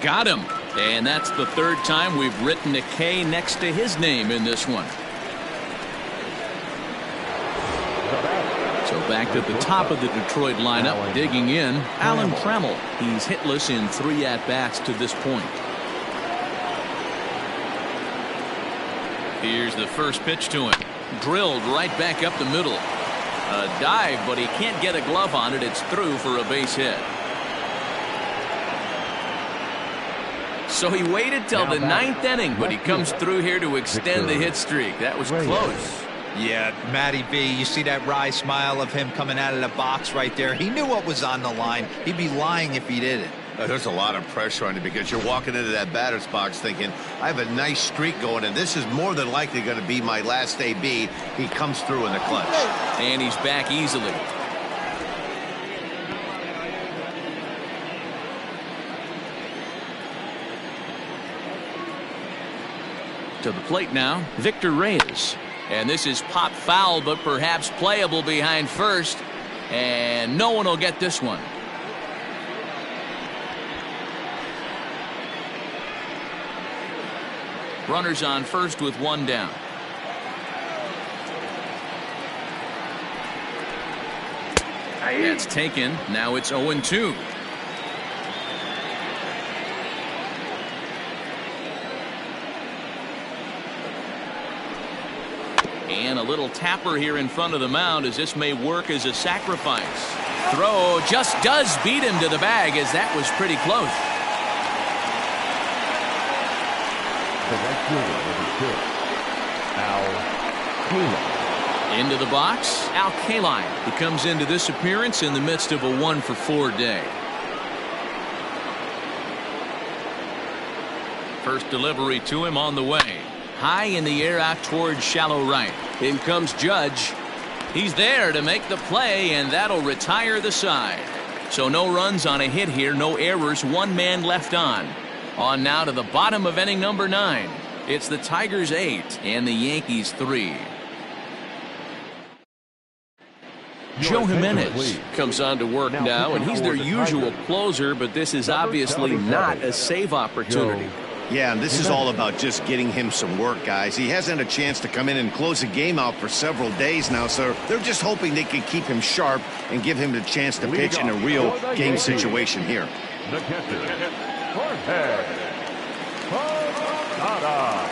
Got him. And that's the 3rd time we've written a K next to his name in this one. So back to the top of the Detroit lineup, digging in, Alan Trammell. He's hitless in 3 at-bats to this point. Here's the first pitch to him. Drilled right back up the middle. A dive, but he can't get a glove on it. It's through for a base hit. So he waited till the ninth inning, but he comes through here to extend the hit streak. That was close. Yeah, Matty B, you see that wry smile of him coming out of the box right there. He knew what was on the line. He'd be lying if he didn't. There's a lot of pressure on you because you're walking into that batter's box thinking, I have a nice streak going, and this is more than likely going to be my last AB. He comes through in the clutch. And he's back easily. To the plate now, Victor Reyes. And this is pop foul, but perhaps playable behind first. And no one will get this one. Runners on first with one down. That's taken. Now it's 0-2. And a little tapper here in front of the mound as this may work as a sacrifice. Throw just does beat him to the bag as that was pretty close. The right fielder, number 2, Al Kaline. Into the box, Al Kaline. He comes into this appearance in the midst of a 1-for-4 day. First delivery to him on the way. High in the air out towards shallow right. In comes Judge. He's there to make the play, and that'll retire the side. So no runs on a hit here, no errors, one man left on. On now to the bottom of inning number 9. It's the Tigers 8 and the Yankees 3. Joe Jimenez comes on to work now, and he's their usual closer, but this is obviously not a save opportunity. Yeah, and this is all about just getting him some work, guys. He hasn't had a chance to come in and close the game out for several days now, so they're just hoping they can keep him sharp and give him the chance to pitch in a real game situation here. The catcher, Jorge Posada.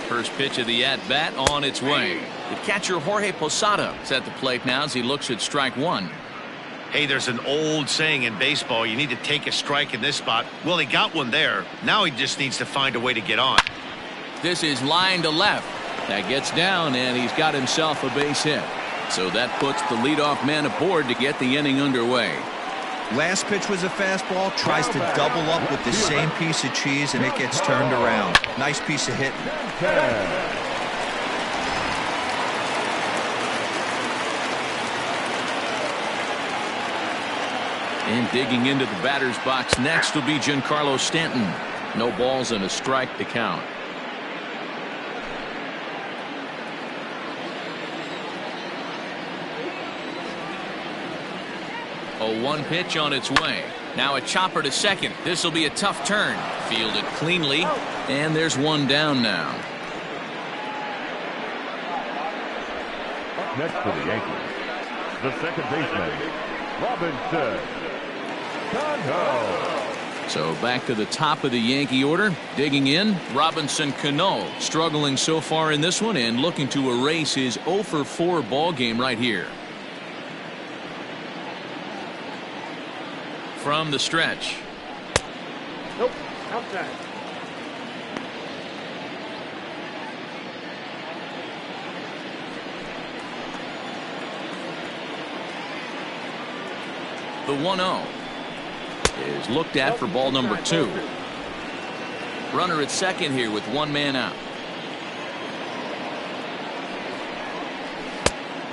First pitch of the at-bat on its way. The catcher Jorge Posada is at the plate now as he looks at strike one. Hey, there's an old saying in baseball, you need to take a strike in this spot. Well, he got one there. Now he just needs to find a way to get on. This is line to left. That gets down, and he's got himself a base hit. So that puts the leadoff man aboard to get the inning underway. Last pitch was a fastball, tries to double up with the same piece of cheese, and it gets turned around. Nice piece of hitting. And digging into the batter's box next will be Giancarlo Stanton. No balls and a strike to count. A 1 pitch on its way. Now a chopper to second. This will be a tough turn. Fielded cleanly. And there's one down now. Up next for the Yankees, the second baseman, Robinson Cano. So back to the top of the Yankee order. Digging in, Robinson Cano. Struggling so far in this one and looking to erase his 0-for-4 ball game right here. From the stretch. Nope. Outside. The 1-0 is looked at for ball number 2. Runner at second here with one man out.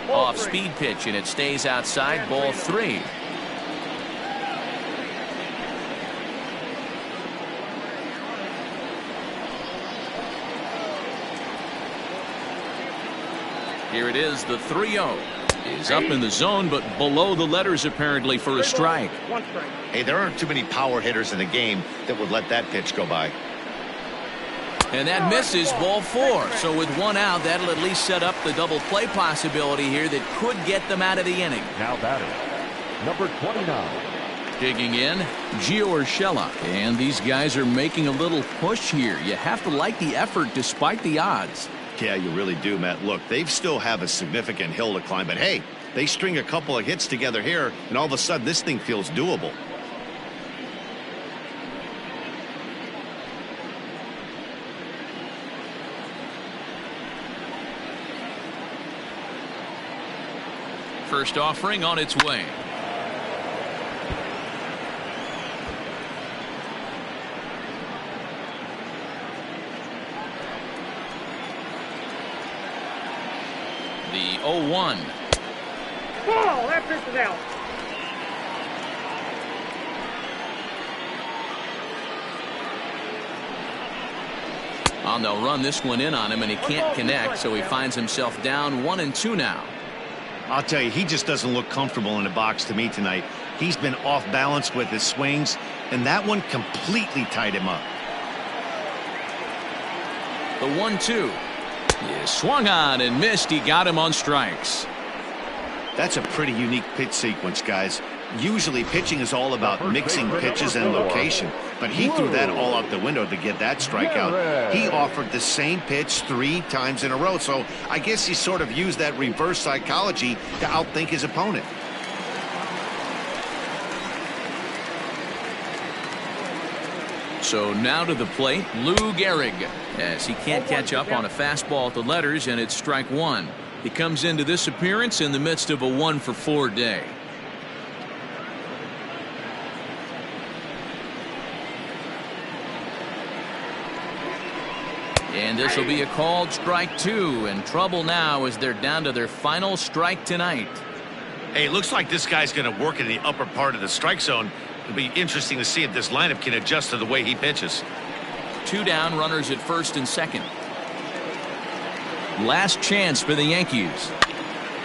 Off speed pitch, and it stays outside. Ball 3. Here it is, the 3-0 is up in the zone, but below the letters apparently for a strike. Hey, there aren't too many power hitters in the game that would let that pitch go by. And that misses, ball 4. So with one out, that'll at least set up the double play possibility here that could get them out of the inning. Now batting, number 29. Digging in, Gio Urshela. And these guys are making a little push here. You have to like the effort despite the odds. Yeah, you really do, Matt. Look, they still have a significant hill to climb, but hey, they string a couple of hits together here, and all of a sudden this thing feels doable. First offering on its way. The 0-1. Ball, that pitch is out. And they'll run this one in on him, and he can't connect, so he finds himself down 1-2 now. I'll tell you, he just doesn't look comfortable in the box to me tonight. He's been off balance with his swings, and that one completely tied him up. The 1-2 is swung on and missed. He got him on strikes. That's a pretty unique pitch sequence, guys. Usually pitching is all about mixing pitches and location, but he threw that all out the window to get that strikeout. He offered the same pitch 3 times in a row, so I guess he sort of used that reverse psychology to outthink his opponent. So now to the plate, Lou Gehrig, as he can't catch up on a fastball at the letters, and it's strike 1. He comes into this appearance in the midst of a 1-for-4 day. And this will be a called strike 2, and trouble now as they're down to their final strike tonight. Hey, it looks like this guy's going to work in the upper part of the strike zone. It'll be interesting to see if this lineup can adjust to the way he pitches. 2 down, runners at first and second. Last chance for the Yankees.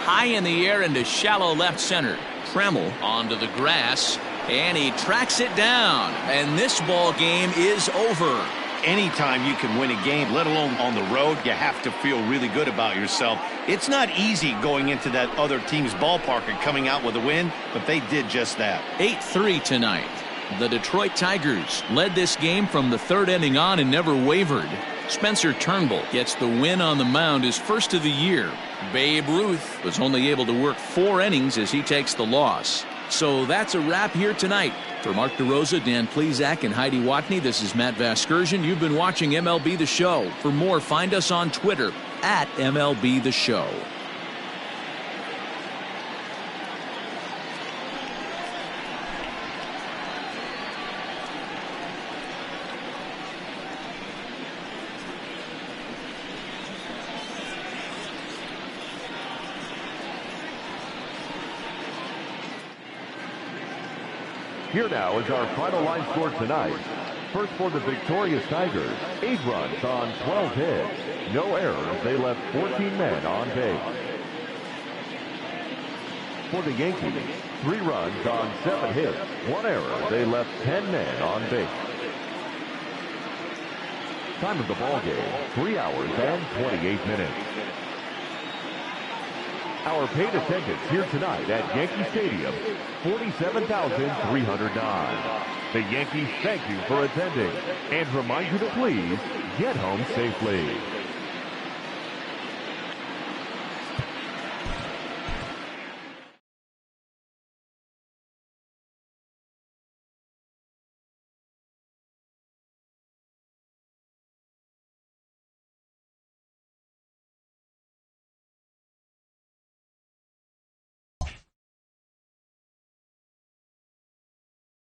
High in the air into shallow left center. Trammell onto the grass, and he tracks it down. And this ball game is over. Anytime you can win a game, let alone on the road, you have to feel really good about yourself. It's not easy going into that other team's ballpark and coming out with a win, but they did just that. 8-3 tonight. The Detroit Tigers led this game from the 3rd inning on and never wavered. Spencer Turnbull gets the win on the mound, his first of the year. Babe Ruth was only able to work 4 innings as he takes the loss. So that's a wrap here tonight. For Mark DeRosa, Dan Plesac, and Heidi Watney, this is Matt Vasgersian. You've been watching MLB The Show. For more, find us on Twitter at MLB The Show. Here now is our final line score tonight. First for the victorious Tigers, 8 runs on 12 hits. No errors. They left 14 men on base. For the Yankees, 3 runs on 7 hits. 1 error. They left 10 men on base. Time of the ball game, 3 hours and 28 minutes. Our paid attendance here tonight at Yankee Stadium, 47,309. The Yankees thank you for attending and remind you to please get home safely.